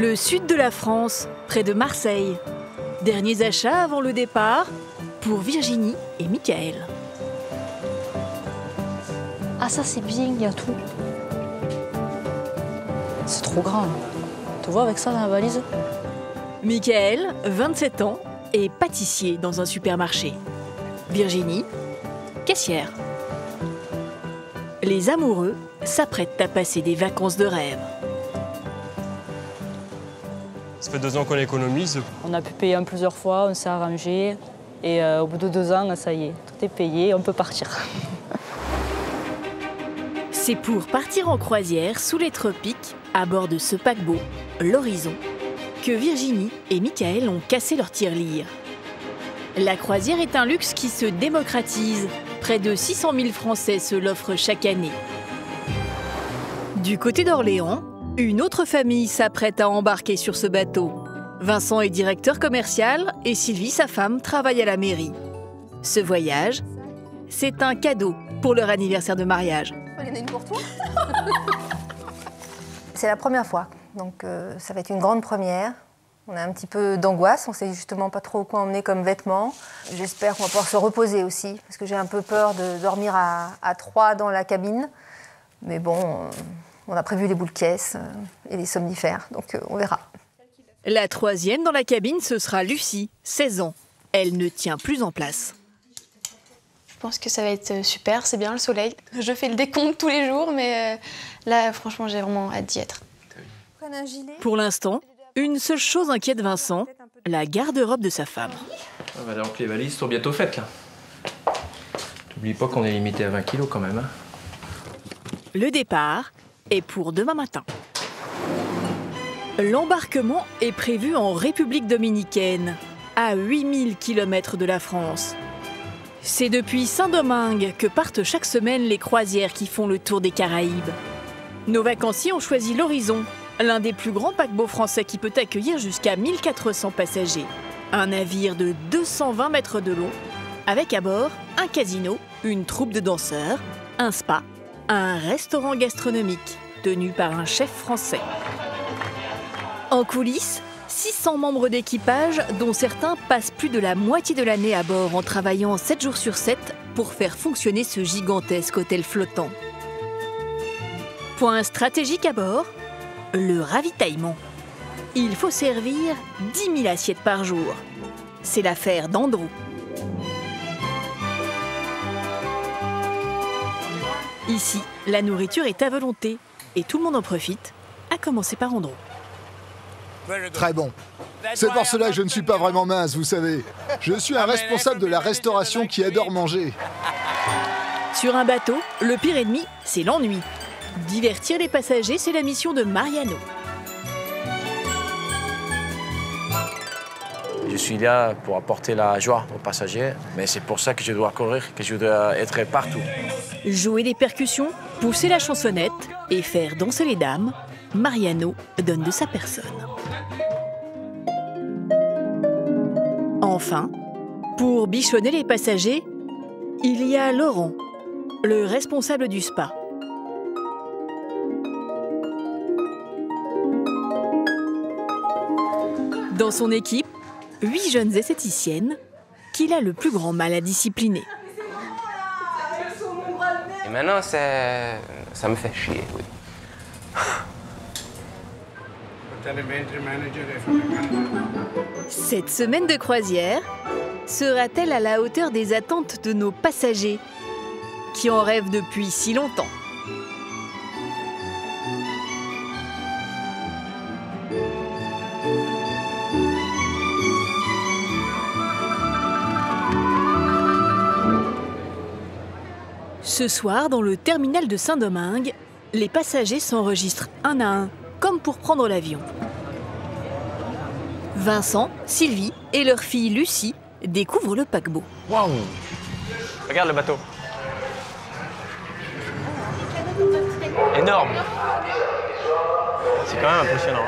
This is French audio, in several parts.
Le sud de la France, près de Marseille. Derniers achats avant le départ pour Virginie et Michael. Ah ça c'est bien, il y a tout. C'est trop grand. Tu vois avec ça dans la valise? Michael, 27 ans, est pâtissier dans un supermarché. Virginie, caissière. Les amoureux s'apprêtent à passer des vacances de rêve. Ça fait 2 ans qu'on économise. On a pu payer en plusieurs fois, on s'est arrangé. Et au bout de 2 ans, ça y est, tout est payé, on peut partir. C'est pour partir en croisière sous les tropiques, à bord de ce paquebot, l'Horizon, que Virginie et Michael ont cassé leur tirelire. La croisière est un luxe qui se démocratise. Près de 600 000 Français se l'offrent chaque année. Du côté d'Orléans, une autre famille s'apprête à embarquer sur ce bateau. Vincent est directeur commercial et Sylvie, sa femme, travaille à la mairie. Ce voyage, c'est un cadeau pour leur anniversaire de mariage. Il y en a une pour toi. C'est la première fois, donc ça va être une grande première. On a un petit peu d'angoisse, on ne sait justement pas trop quoi emmener comme vêtements. J'espère qu'on va pouvoir se reposer aussi, parce que j'ai un peu peur de dormir à 3 dans la cabine. Mais bon, on a prévu les boules caisses et les somnifères, donc on verra. La troisième dans la cabine, ce sera Lucie, 16 ans. Elle ne tient plus en place. Je pense que ça va être super, c'est bien le soleil. Je fais le décompte tous les jours, mais là, franchement, j'ai vraiment hâte d'y être. Pour l'instant, une seule chose inquiète Vincent, la garde-robe de sa femme. Ah bah donc les valises sont bientôt faites, là. T'oublies pas qu'on est limité à 20 kilos quand même, hein. Le départ est pour demain matin. L'embarquement est prévu en République dominicaine, à 8000 km de la France. C'est depuis Saint-Domingue que partent chaque semaine les croisières qui font le tour des Caraïbes. Nos vacanciers ont choisi l'Horizon, l'un des plus grands paquebots français qui peut accueillir jusqu'à 1400 passagers. Un navire de 220 mètres de long, avec à bord un casino, une troupe de danseurs, un spa, un restaurant gastronomique tenu par un chef français. En coulisses, 600 membres d'équipage, dont certains passent plus de la moitié de l'année à bord en travaillant 7 jours sur 7 pour faire fonctionner ce gigantesque hôtel flottant. Point stratégique à bord, le ravitaillement. Il faut servir 10 000 assiettes par jour. C'est l'affaire d'Andrew. Ici, la nourriture est à volonté et tout le monde en profite, à commencer par Andrew. Très bon. C'est pour cela que je ne suis pas vraiment mince, vous savez. Je suis un responsable de la restauration qui adore manger. Sur un bateau, le pire ennemi, c'est l'ennui. Divertir les passagers, c'est la mission de Mariano. Je suis là pour apporter la joie aux passagers, mais c'est pour ça que je dois courir, que je dois être partout. Jouer des percussions, pousser la chansonnette et faire danser les dames, Mariano donne de sa personne. Enfin, pour bichonner les passagers, il y a Laurent, le responsable du spa. Dans son équipe, 8 jeunes esthéticiennes qu'il a le plus grand mal à discipliner. Et maintenant, ça me fait chier, oui. Cette semaine de croisière sera-t-elle à la hauteur des attentes de nos passagers qui en rêvent depuis si longtemps? Ce soir, dans le terminal de Saint-Domingue, les passagers s'enregistrent un à un, comme pour prendre l'avion. Vincent, Sylvie et leur fille Lucie découvrent le paquebot. Waouh! Regarde le bateau. Énorme! C'est quand même impressionnant.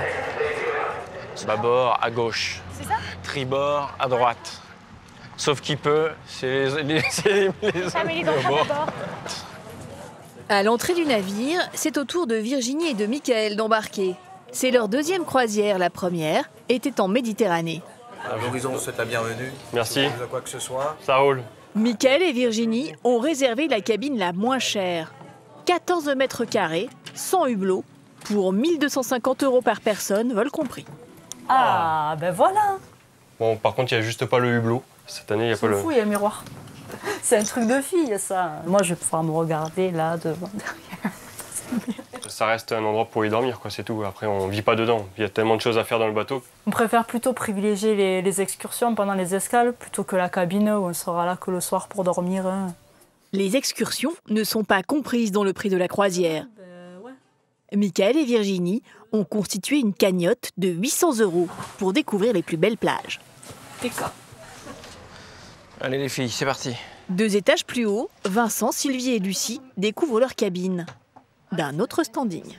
Bâbord à gauche. C'est ça? Tribord à droite. Sauf qui peut, c'est les d'abord. À l'entrée du navire, c'est au tour de Virginie et de Michael d'embarquer. C'est leur deuxième croisière, la première était en Méditerranée. À l'horizon, c'est la bienvenue. Merci. À quoi que ce soit. Ça roule. Michael et Virginie ont réservé la cabine la moins chère. 14 mètres carrés, sans hublot, pour 1 250 € par personne, vol compris. Ah, ben voilà. Bon, par contre, il n'y a juste pas le hublot. Cette année, il n'y a pas le... C'est fou, il y a un miroir. C'est un truc de fille, ça. Moi, je vais pouvoir me regarder là, devant, derrière. Ça reste un endroit pour y dormir, quoi, c'est tout. Après, on vit pas dedans. Il y a tellement de choses à faire dans le bateau. On préfère plutôt privilégier les excursions pendant les escales plutôt que la cabine où on sera là que le soir pour dormir. Les excursions ne sont pas comprises dans le prix de la croisière. Michael et Virginie ont constitué une cagnotte de 800 € pour découvrir les plus belles plages. Allez les filles, c'est parti. 2 étages plus haut, Vincent, Sylvie et Lucie découvrent leur cabine d'un autre standing.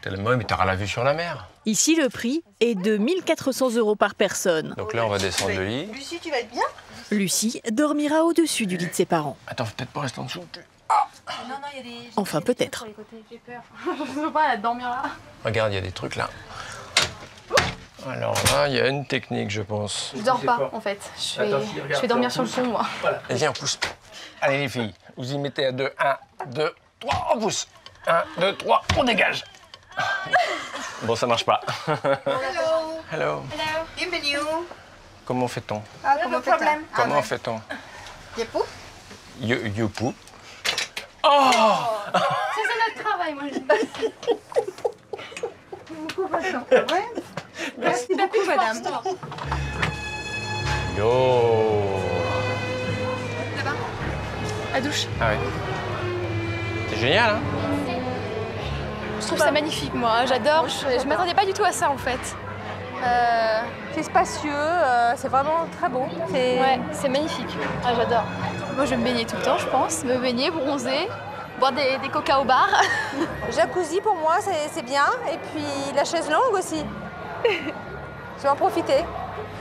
Tellement, mais t'auras la vue sur la mer. Ici, le prix est de 1 400 € par personne. Donc là, on va descendre le lit. Lucie, tu vas être bien? Lucie dormira au-dessus du lit de ses parents. Attends, faut peut-être pas rester en dessous. Non, il y a des... Enfin, peut-être. J'ai peur. Je peux pas dormir là. Regarde, il y a des trucs là. Alors là, il y a une technique, je pense. Je dors pas, en fait. Je vais dormir sur le pont, moi. Voilà. Et viens, on pousse. Allez les filles, vous y mettez à 2. 1, 2, 3, on pousse. 1, 2, 3, on dégage. Bon, ça marche pas. Hello. Hello. Bienvenue. Comment fait-on? Ah, comment fait-on? Comment fait-on? Yepou? Youpou. Oh! C'est notre travail, moi, je dis. Merci beaucoup, madame. Yo! Là-bas. La douche. Ah ouais. C'est génial, hein? Je trouve ça magnifique, moi. J'adore. Je m'attendais pas du tout à ça, en fait. C'est spacieux, c'est vraiment très beau. Ouais, c'est magnifique. Ah, j'adore. Moi, je vais me baigner tout le temps, je pense. Me baigner, bronzer, boire des coca au bar. Jacuzzi pour moi, c'est bien. Et puis la chaise longue aussi. Je vais en profiter.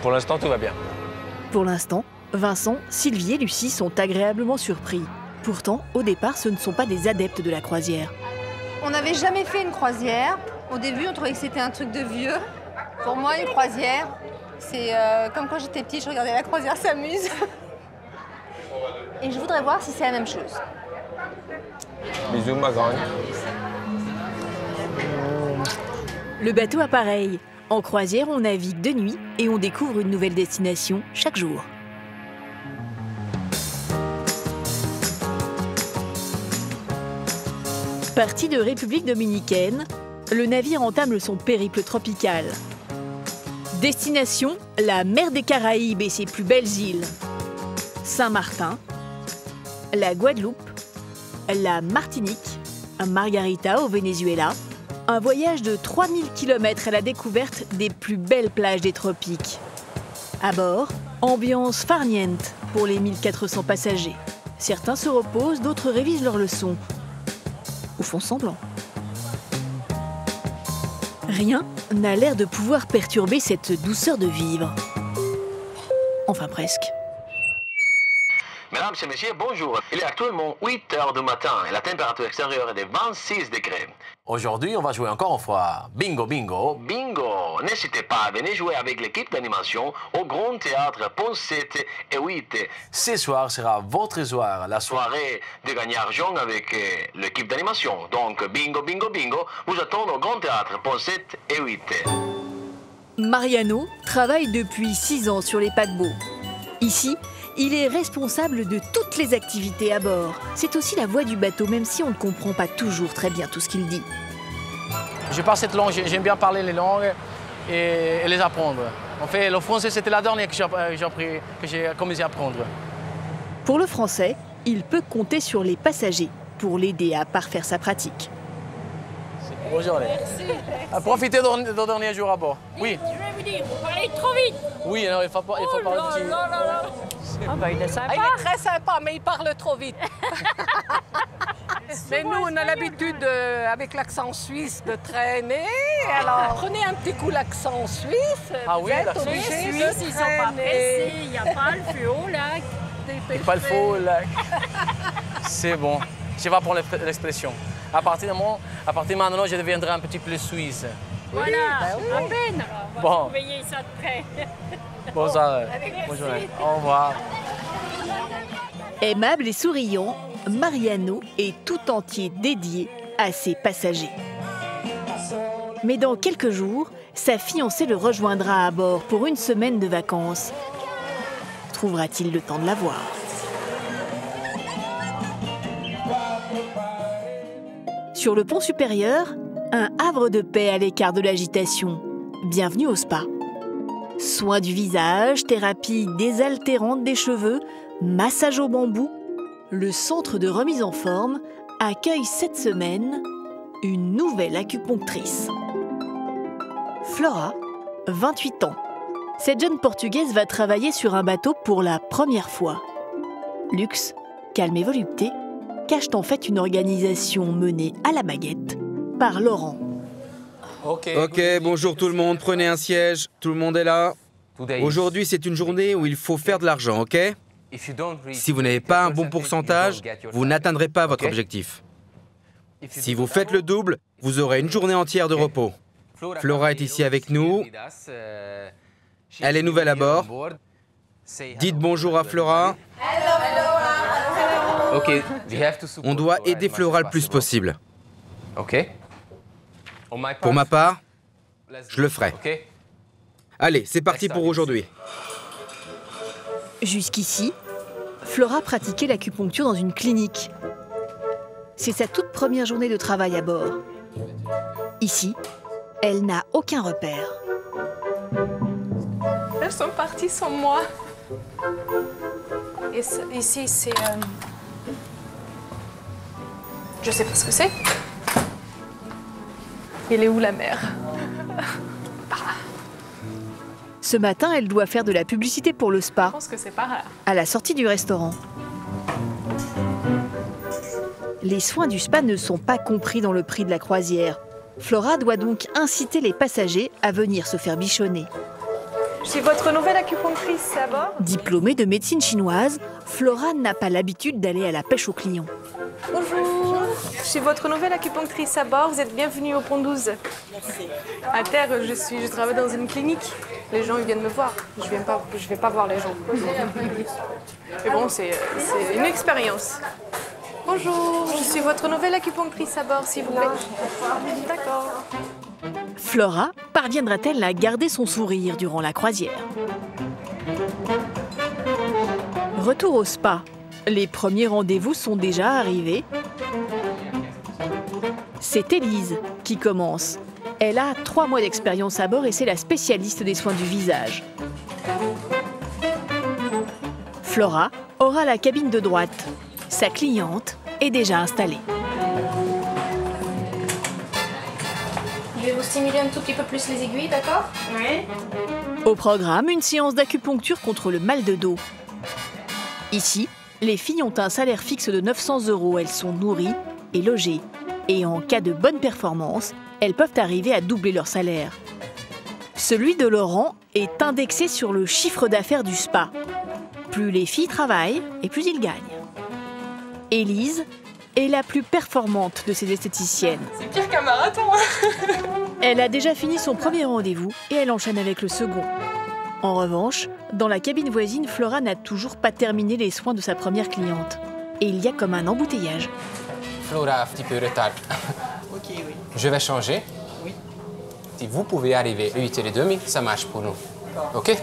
Pour l'instant, tout va bien. Pour l'instant, Vincent, Sylvie et Lucie sont agréablement surpris. Pourtant, au départ, ce ne sont pas des adeptes de la croisière. On n'avait jamais fait une croisière. Au début, on trouvait que c'était un truc de vieux. Pour moi, une croisière, c'est comme quand j'étais petite, je regardais la croisière s'amuse. Et je voudrais voir si c'est la même chose. Bisous, ma grande. Le bateau a pareil. En croisière, on navigue de nuit et on découvre une nouvelle destination chaque jour. Parti de République dominicaine, le navire entame son périple tropical. Destination, la mer des Caraïbes et ses plus belles îles. Saint-Martin, la Guadeloupe, la Martinique, Margarita au Venezuela. Un voyage de 3000 km à la découverte des plus belles plages des tropiques. À bord, ambiance farniente pour les 1400 passagers. Certains se reposent, d'autres révisent leurs leçons. Ou font semblant. Rien n'a l'air de pouvoir perturber cette douceur de vivre. Enfin presque. Mesdames et messieurs, bonjour. Il est actuellement 8 h du matin et la température extérieure est de 26 degrés. Aujourd'hui, on va jouer encore une fois Bingo Bingo. Bingo! N'hésitez pas à venir jouer avec l'équipe d'animation au Grand Théâtre Pont 7 et 8. Ce soir sera votre soir, la soirée de gagner argent avec l'équipe d'animation. Donc, Bingo Bingo Bingo vous attend au Grand Théâtre Pont 7 et 8. Mariano travaille depuis 6 ans sur les paquebots. Ici, il est responsable de toutes les activités à bord. C'est aussi la voix du bateau, même si on ne comprend pas toujours très bien tout ce qu'il dit. Je parle cette langue, j'aime bien parler les langues et les apprendre. En fait, le français, c'était la dernière que j'ai commencé à apprendre. Pour le français, il peut compter sur les passagers pour l'aider à parfaire sa pratique. Bonjour. Merci. Profitez de dernier jour à bord. Oui. Je vais vous dire, vous parlez trop vite. Oui, alors il faut parler petit. Ah bah, il est sympa. Il est très sympa, mais il parle trop vite. Mais nous, on a l'habitude, avec l'accent suisse, de traîner. Alors, prenez un petit coup l'accent suisse. Ah oui, l'accent suisse, ils sont pas pressés. Il n'y a pas le feu au lac. Il n'y a pas le feu au lac. C'est bon. Je vais prendre l'expression. À partir de maintenant, je deviendrai un petit peu suisse. Voilà, à peine. Bon. Vous voyez ça de près. Bonsoir. Bonne journée. Au revoir. Aimable et souriant, Mariano est tout entier dédié à ses passagers. Mais dans quelques jours, sa fiancée le rejoindra à bord pour une semaine de vacances. Trouvera-t-il le temps de la voir? Sur le pont supérieur, un havre de paix à l'écart de l'agitation. Bienvenue au spa. Soins du visage, thérapie désaltérante des cheveux, massage au bambou, le centre de remise en forme accueille cette semaine une nouvelle acupunctrice. Flora, 28 ans. Cette jeune Portugaise va travailler sur un bateau pour la première fois. Luxe, calme et volupté cachent en fait une organisation menée à la baguette par Laurent. Ok, bonjour tout le monde, prenez un siège, tout le monde est là. Aujourd'hui, c'est une journée où il faut faire de l'argent, ok? Si vous n'avez pas un bon pourcentage, vous n'atteindrez pas votre objectif. Si vous faites le double, vous aurez une journée entière de repos. Flora est ici avec nous. Elle est nouvelle à bord. Dites bonjour à Flora. On doit aider Flora le plus possible. Pour ma part, je le ferai. Allez, c'est parti pour aujourd'hui. Jusqu'ici, Flora pratiquait l'acupuncture dans une clinique. C'est sa toute première journée de travail à bord. Ici, elle n'a aucun repère. Elles sont parties sans moi. Et ici, c'est... Je sais pas ce que c'est. Il est où la mer? Ce matin, elle doit faire de la publicité pour le spa. Je pense que c'est par là. À la sortie du restaurant. Les soins du spa ne sont pas compris dans le prix de la croisière. Flora doit donc inciter les passagers à venir se faire bichonner. Je suis votre nouvelle acupunctrice à bord. Diplômée de médecine chinoise, Flora n'a pas l'habitude d'aller à la pêche aux clients. Bonjour, je suis votre nouvelle acupunctrice à bord. Vous êtes bienvenue au pont 12. À terre, je travaille dans une clinique. Les gens ils viennent me voir. Je vais pas voir les gens. Mais bon, c'est une expérience. Bonjour, je suis votre nouvelle acupunctrice à bord, s'il vous plaît. D'accord. Flora parviendra-t-elle à garder son sourire durant la croisière? Retour au spa. Les premiers rendez-vous sont déjà arrivés. C'est Élise qui commence. Elle a 3 mois d'expérience à bord et c'est la spécialiste des soins du visage. Flora aura la cabine de droite. Sa cliente est déjà installée. Je vais vous stimuler un tout petit peu plus les aiguilles, d'accord? Oui. Au programme, une séance d'acupuncture contre le mal de dos. Ici, les filles ont un salaire fixe de 900 €. Elles sont nourries et logées. Et en cas de bonne performance, elles peuvent arriver à doubler leur salaire. Celui de Laurent est indexé sur le chiffre d'affaires du spa. Plus les filles travaillent et plus ils gagnent. Élise est la plus performante de ces esthéticiennes. C'est pire qu'un marathon. Elle a déjà fini son premier rendez-vous et elle enchaîne avec le second. En revanche, dans la cabine voisine, Flora n'a toujours pas terminé les soins de sa première cliente. Et il y a comme un embouteillage. Flora a un petit peu de retard. Ok, oui. Je vais changer. Oui. Si vous pouvez arriver à 8h30, ça marche pour nous. Ok?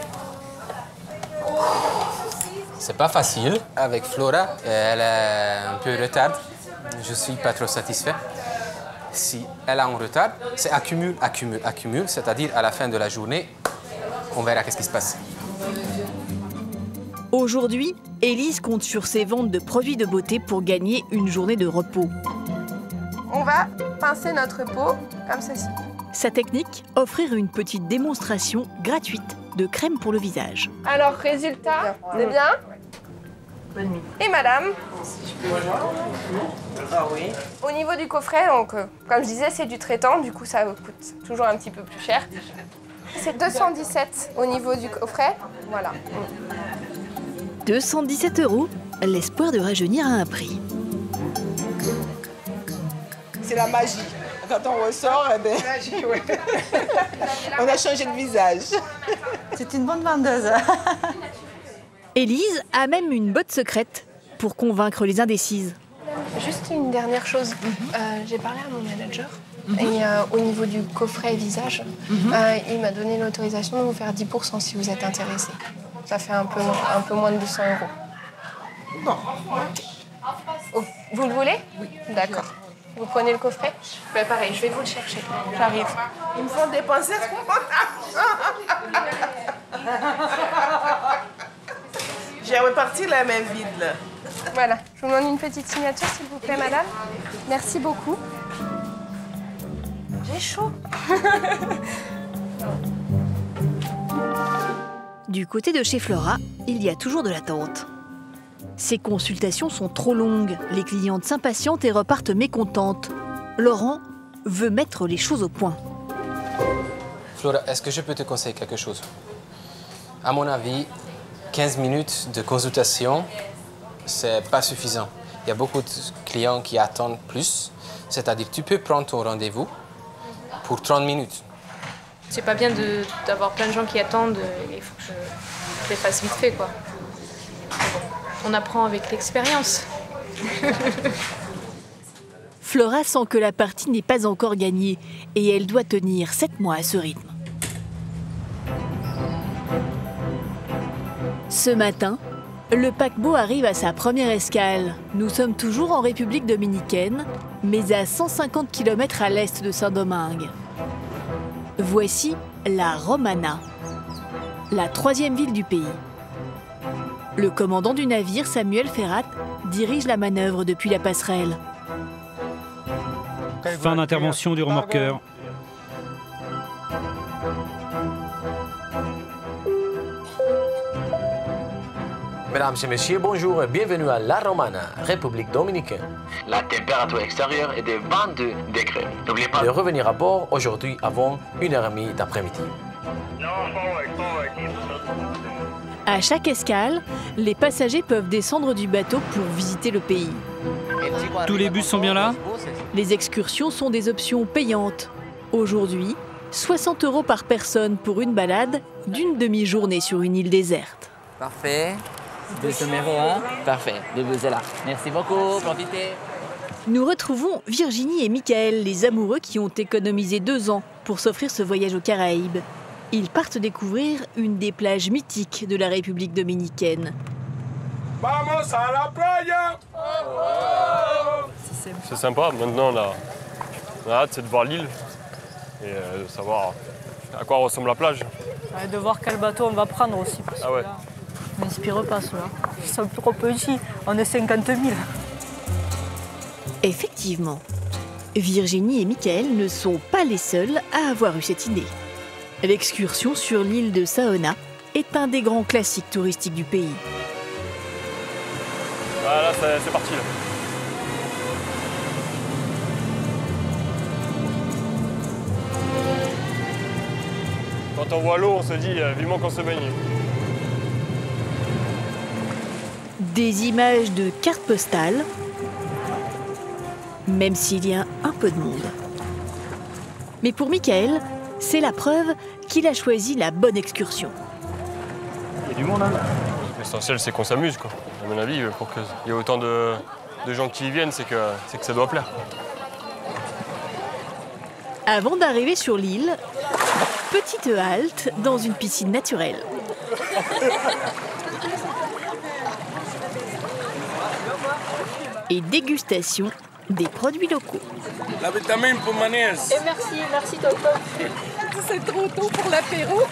C'est pas facile. Avec Flora, elle a un peu de retard. Je suis pas trop satisfait. Si elle a un retard, c'est accumule. C'est-à-dire à la fin de la journée, on verra qu'est-ce qui se passe. Aujourd'hui, Élise compte sur ses ventes de produits de beauté pour gagner une journée de repos. On va pincer notre peau comme ceci. Sa technique, offrir une petite démonstration gratuite de crème pour le visage. Alors, résultat, c'est bien? Bonne nuit. Et madame? Si je peux voir. Ah oui. Au niveau du coffret, donc, comme je disais, c'est du traitant, du coup ça coûte toujours un petit peu plus cher. C'est 217 au niveau du coffret, voilà. 217 €, l'espoir de rajeunir à un prix. C'est la magie. En quand on ressort, eh ben, on a changé de visage. C'est une bonne vendeuse. Élise a même une botte secrète pour convaincre les indécises. Juste une dernière chose. J'ai parlé à mon manager et au niveau du coffret visage, il m'a donné l'autorisation de vous faire 10% si vous êtes intéressé. Ça fait un peu moins de 200 €. Non. Oh, vous le voulez? Oui. D'accord. Vous prenez le coffret? Ben pareil, je vais vous le chercher. J'arrive. Ils me font dépenser J'ai reparti la main vide, là. Voilà. Je vous demande une petite signature, s'il vous plaît, madame. Merci beaucoup. J'ai chaud. Du côté de chez Flora, il y a toujours de l'attente. Ces consultations sont trop longues, les clientes s'impatientent et repartent mécontentes. Laurent veut mettre les choses au point. Flora, est-ce que je peux te conseiller quelque chose? À mon avis, 15 minutes de consultation, c'est pas suffisant. Il y a beaucoup de clients qui attendent plus. C'est-à-dire tu peux prendre ton rendez-vous pour 30 minutes. C'est pas bien d'avoir plein de gens qui attendent. Il faut que je les fasse vite fait, quoi. On apprend avec l'expérience. Flora sent que la partie n'est pas encore gagnée et elle doit tenir 7 mois à ce rythme. Ce matin, le paquebot arrive à sa première escale. Nous sommes toujours en République dominicaine, mais à 150 km à l'est de Saint-Domingue. Voici la Romana, la 3e ville du pays. Le commandant du navire, Samuel Ferrat, dirige la manœuvre depuis la passerelle. Fin d'intervention du remorqueur. Mesdames et messieurs, bonjour et bienvenue à La Romana, République dominicaine. La température extérieure est de 22 degrés. N'oubliez pas de revenir à bord aujourd'hui avant 1h30 d'après-midi. À chaque escale, les passagers peuvent descendre du bateau pour visiter le pays. Tous les bus sont bien là? Les excursions sont des options payantes. Aujourd'hui, 60 € par personne pour une balade d'une demi-journée sur une île déserte. Parfait. Bus numéro 1. Parfait. Le bus est là. Merci beaucoup. Profitez. Nous retrouvons Virginie et Michael, les amoureux qui ont économisé 2 ans pour s'offrir ce voyage aux Caraïbes. Ils partent découvrir une des plages mythiques de la République dominicaine. Vamos à la playa! C'est sympa, maintenant on a hâte, c'est de voir l'île et de savoir à quoi ressemble la plage. Et de voir quel bateau on va prendre aussi. Parce que là, on n'inspire pas ceux-là. Ils sont trop petits, on est 50 000. Effectivement, Virginie et Michael ne sont pas les seuls à avoir eu cette idée. L'excursion sur l'île de Saona est un des grands classiques touristiques du pays. Voilà, c'est parti là. Quand on voit l'eau, on se dit vivement qu'on se baigne. Des images de cartes postales, même s'il y a un peu de monde. Mais pour Michael, c'est la preuve qu'il a choisi la bonne excursion. Il y a du monde, hein. L'essentiel, c'est qu'on s'amuse, quoi. À mon avis, pour qu'il y ait autant de gens qui y viennent, c'est que ça doit plaire. Avant d'arriver sur l'île, petite halte dans une piscine naturelle. Et dégustation des produits locaux. La vitamine pour ma nièce. Et merci Toto. C'est trop tôt pour l'apéro.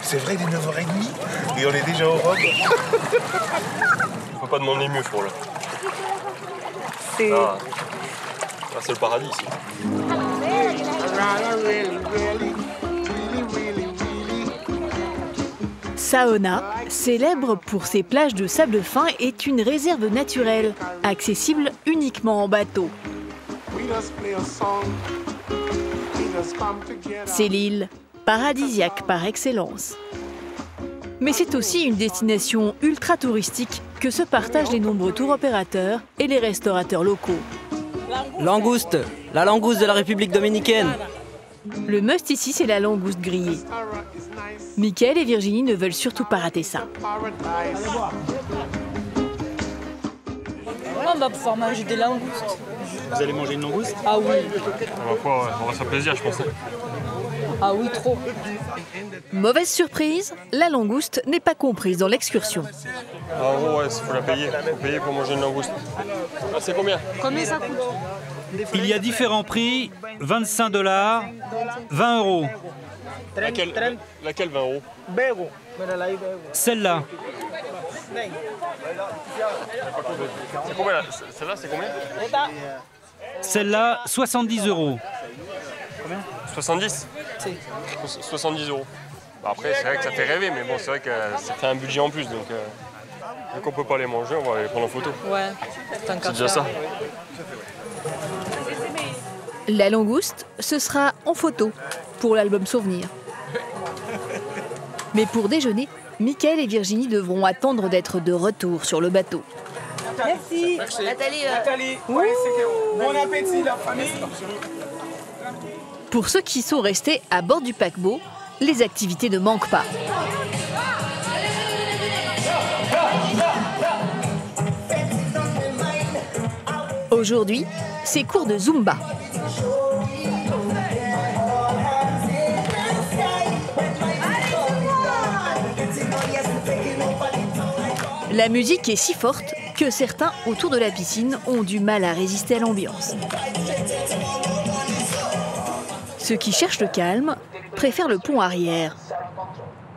C'est vrai, il est 9h30 et on est déjà au robe. On peut pas demander mieux, je crois, là. C'est le paradis, ici. Saona, célèbre pour ses plages de sable fin, est une réserve naturelle, accessible uniquement en bateau. C'est l'île paradisiaque par excellence. Mais c'est aussi une destination ultra touristique que se partagent les nombreux tour opérateurs et les restaurateurs locaux. Langouste, La langouste de la République dominicaine. Le must ici, c'est la langouste grillée. Michael et Virginie ne veulent surtout pas rater ça. On va pouvoir manger des langoustes. Vous allez manger une langouste? Ah oui. On va se faire plaisir, je pense. Ah oui, trop. Mauvaise surprise, la langouste n'est pas comprise dans l'excursion. En gros, ouais, il faut la payer. Il faut payer pour manger une langouste. Ah, c'est combien? Combien ça coûte? Il y a différents prix, 25 $, 20 €. Laquelle 20 €? Celle-là. C'est combien? Celle-là, c'est combien? Celle-là, 70 €. Combien? 70? 70 €. Après, c'est vrai que ça fait rêver, mais bon, c'est vrai que ça fait un budget en plus, donc vu qu'on peut pas les manger, on va les prendre en photo. Ouais, c'est déjà ça. La langouste, ce sera en photo pour l'album souvenir. Mais pour déjeuner, Michael et Virginie devront attendre d'être de retour sur le bateau. Merci. Nathalie. Oui. Bon appétit, la famille. Pour ceux qui sont restés à bord du paquebot, les activités ne manquent pas. Aujourd'hui, c'est cours de Zumba. La musique est si forte que certains autour de la piscine ont du mal à résister à l'ambiance. Ceux qui cherchent le calme préfèrent le pont arrière.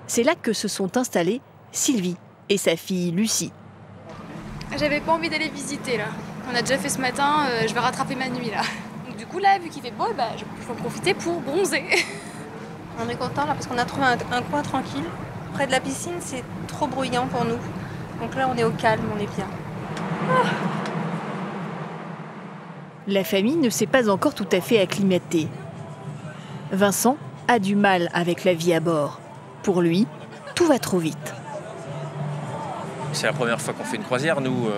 C'est là que se sont installés Sylvie et sa fille Lucie. J'avais pas envie d'aller visiter là. On a déjà fait ce matin, je vais rattraper ma nuit là. Donc, du coup là, vu qu'il fait beau, je vais en profiter pour bronzer. On est content là parce qu'on a trouvé un coin tranquille. Près de la piscine, c'est trop bruyant pour nous. Donc là, on est au calme, on est bien. La famille ne s'est pas encore tout à fait acclimatée. Vincent a du mal avec la vie à bord. Pour lui, tout va trop vite. C'est la première fois qu'on fait une croisière, nous.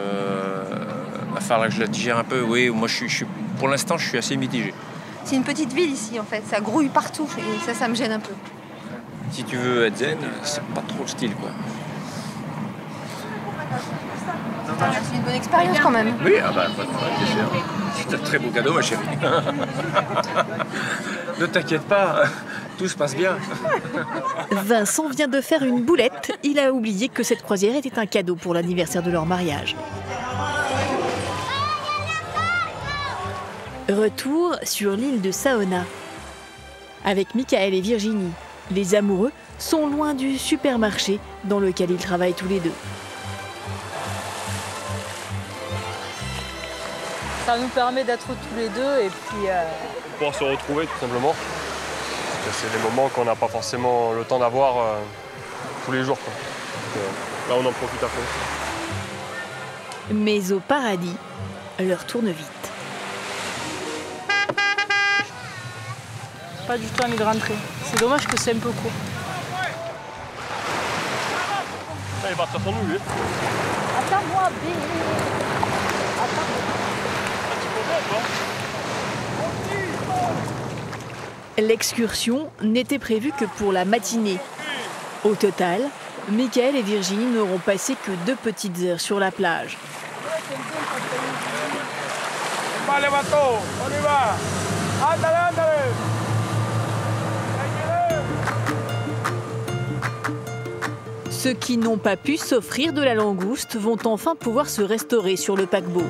Va falloir que je la digère un peu. Oui, moi, pour l'instant, je suis assez mitigé. C'est une petite ville ici, en fait. Ça grouille partout et ça me gêne un peu. Si tu veux être zen, c'est pas trop le style, quoi. C'est une bonne expérience quand même. Oui, bien sûr. C'est un très beau cadeau, ma chérie. Ne t'inquiète pas, tout se passe bien. Vincent vient de faire une boulette. Il a oublié que cette croisière était un cadeau pour l'anniversaire de leur mariage. Retour sur l'île de Saona. Avec Michael et Virginie, les amoureux sont loin du supermarché dans lequel ils travaillent tous les deux. Ça nous permet d'être tous les deux et puis... Pour se retrouver tout simplement. C'est des moments qu'on n'a pas forcément le temps d'avoir tous les jours, quoi. Donc, là, on en profite à fond. Mais au paradis, l'heure tourne vite. Pas du tout envie de rentrer. C'est dommage que c'est un peu court. Il est parti sur nous, lui. Attends-moi, bébé. L'excursion n'était prévue que pour la matinée. Au total, Michael et Virginie n'auront passé que 2 petites heures sur la plage. Allez, bateau, on y va. Andale. Ceux qui n'ont pas pu s'offrir de la langouste vont enfin pouvoir se restaurer sur le paquebot.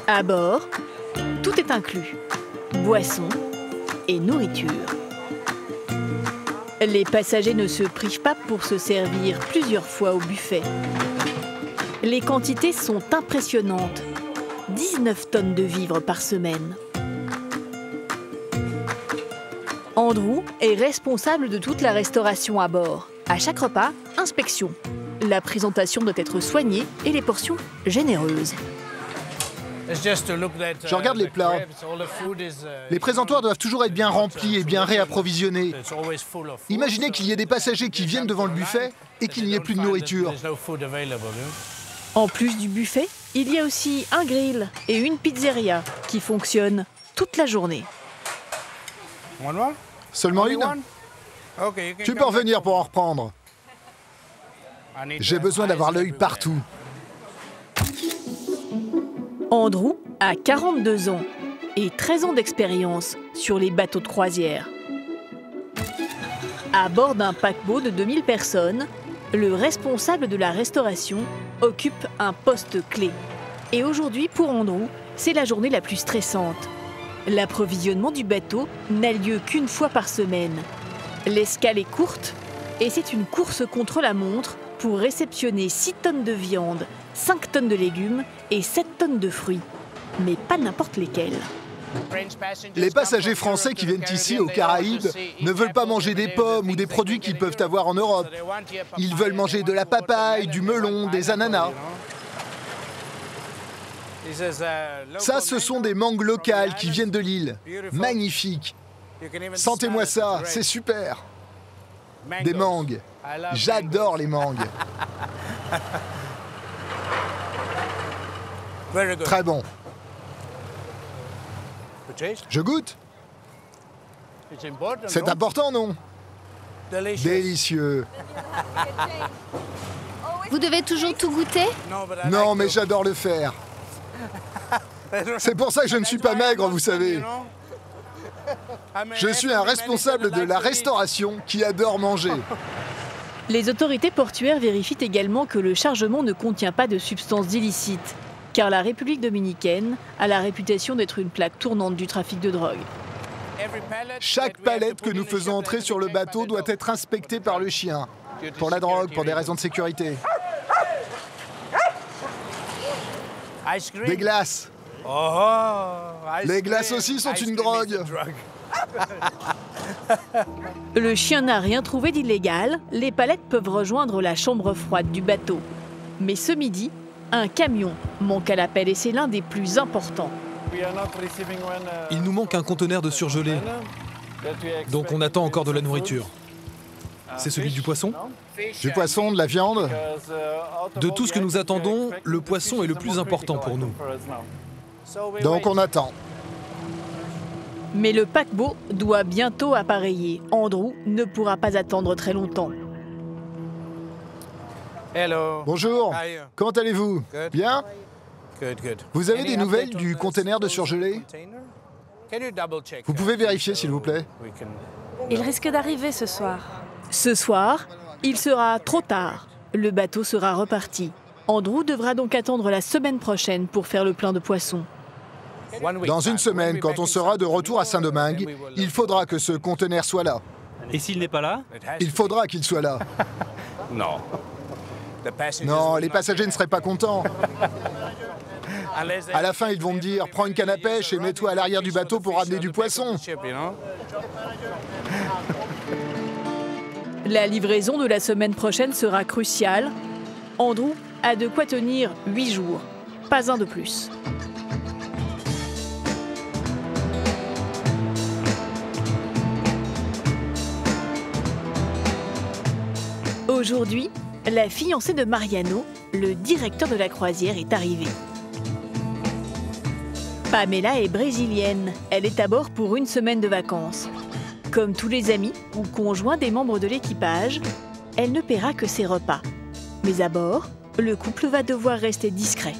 À bord, tout est inclus. Boissons et nourriture. Les passagers ne se privent pas pour se servir plusieurs fois au buffet. Les quantités sont impressionnantes. 19 tonnes de vivres par semaine. Andrew est responsable de toute la restauration à bord. À chaque repas, inspection. La présentation doit être soignée et les portions généreuses. Je regarde les plats. Les présentoirs doivent toujours être bien remplis et bien réapprovisionnés. Imaginez qu'il y ait des passagers qui viennent devant le buffet et qu'il n'y ait plus de nourriture. En plus du buffet, Il y a aussi un grill et une pizzeria qui fonctionnent toute la journée. Seulement une? Tu peux revenir pour en reprendre. J'ai besoin d'avoir l'œil partout. Andrew a 42 ans et 13 ans d'expérience sur les bateaux de croisière. À bord d'un paquebot de 2000 personnes, le responsable de la restauration occupe un poste clé. Et aujourd'hui, pour Andrew, c'est la journée la plus stressante. L'approvisionnement du bateau n'a lieu qu'une fois par semaine. L'escale est courte et c'est une course contre la montre pour réceptionner 6 tonnes de viande, 5 tonnes de légumes et 7 tonnes de fruits. Mais pas n'importe lesquels. Les passagers français qui viennent ici, aux Caraïbes, ne veulent pas manger des pommes ou des produits qu'ils peuvent avoir en Europe. Ils veulent manger de la papaye, du melon, des ananas. Ça, ce sont des mangues locales qui viennent de l'île. Magnifiques. Sentez-moi ça, c'est super. Des mangues. J'adore les mangues. Très bon. Je goûte. C'est important, non? Délicieux. Vous devez toujours tout goûter? Non, mais j'adore le faire. C'est pour ça que je ne suis pas maigre, vous savez. Je suis un responsable de la restauration qui adore manger. Les autorités portuaires vérifient également que le chargement ne contient pas de substances illicites, car la République dominicaine a la réputation d'être une plaque tournante du trafic de drogue. Chaque palette que nous faisons entrer sur le bateau doit être inspectée par le chien. Pour la drogue, pour des raisons de sécurité. Des glaces. Les glaces aussi sont une drogue. Le chien n'a rien trouvé d'illégal. Les palettes peuvent rejoindre la chambre froide du bateau. Mais ce midi, un camion manque à l'appel et c'est l'un des plus importants. Il nous manque un conteneur de surgelé. Donc on attend encore de la nourriture. C'est celui du poisson? Du poisson, de la viande? De tout ce que nous attendons, le poisson est le plus important pour nous. Donc on attend. Mais le paquebot doit bientôt appareiller. Andrew ne pourra pas attendre très longtemps. Bonjour, comment allez-vous? Bien? Vous avez des nouvelles du conteneur de surgelé? Vous pouvez vérifier, s'il vous plaît? Il risque d'arriver ce soir. Ce soir, il sera trop tard. Le bateau sera reparti. Andrew devra donc attendre la semaine prochaine pour faire le plein de poissons. Dans une semaine, quand on sera de retour à Saint-Domingue, il faudra que ce conteneur soit là. Et s'il n'est pas là? Il faudra qu'il soit là. Non. Non, les passagers ne seraient pas contents. À la fin, ils vont me dire, prends une canne à pêche et mets-toi à l'arrière du bateau pour ramener du poisson. La livraison de la semaine prochaine sera cruciale. Andrew a de quoi tenir 8 jours, pas un de plus. Aujourd'hui, la fiancée de Mariano, le directeur de la croisière, est arrivée. Pamela est brésilienne. Elle est à bord pour une semaine de vacances. Comme tous les amis ou conjoints des membres de l'équipage, elle ne paiera que ses repas. Mais à bord, le couple va devoir rester discret.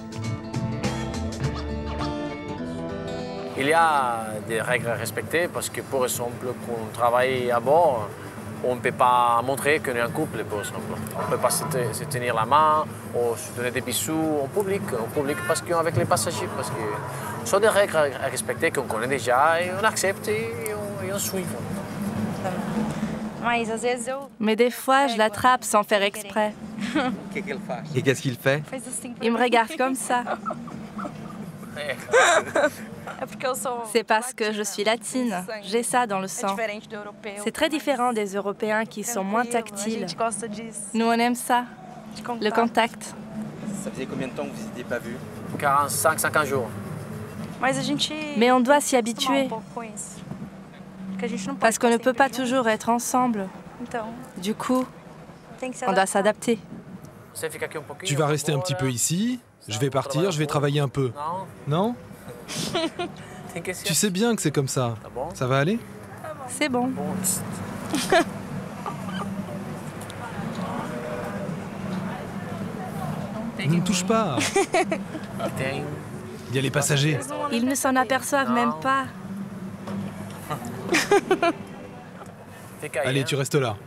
Il y a des règles à respecter parce que, par exemple, quand on travaille à bord, on ne peut pas montrer qu'on est un couple, par exemple. On ne peut pas se tenir la main ou se donner des bisous en public parce qu'avec les passagers, parce que ce sont des règles à respecter qu'on connaît déjà et on accepte et on suit. Mais des fois, je l'attrape sans faire exprès. Et qu'est-ce qu'il fait? Il me regarde comme ça. C'est parce que je suis latine. J'ai ça dans le sang. C'est très différent des Européens qui sont moins tactiles. Nous, on aime ça, le contact. Ça faisait combien de temps que vous n'étiez pas vus? 45-50 jours. Mais on doit s'y habituer. Parce qu'on ne peut pas toujours être ensemble. Du coup, on doit s'adapter. Tu vas rester un petit peu ici, Je vais partir, je vais travailler un peu. Non? Tu sais bien que c'est comme ça. Ça va aller? C'est bon. Ne me touche pas. Il y a les passagers. Ils ne s'en aperçoivent même pas. Allez, tu restes là.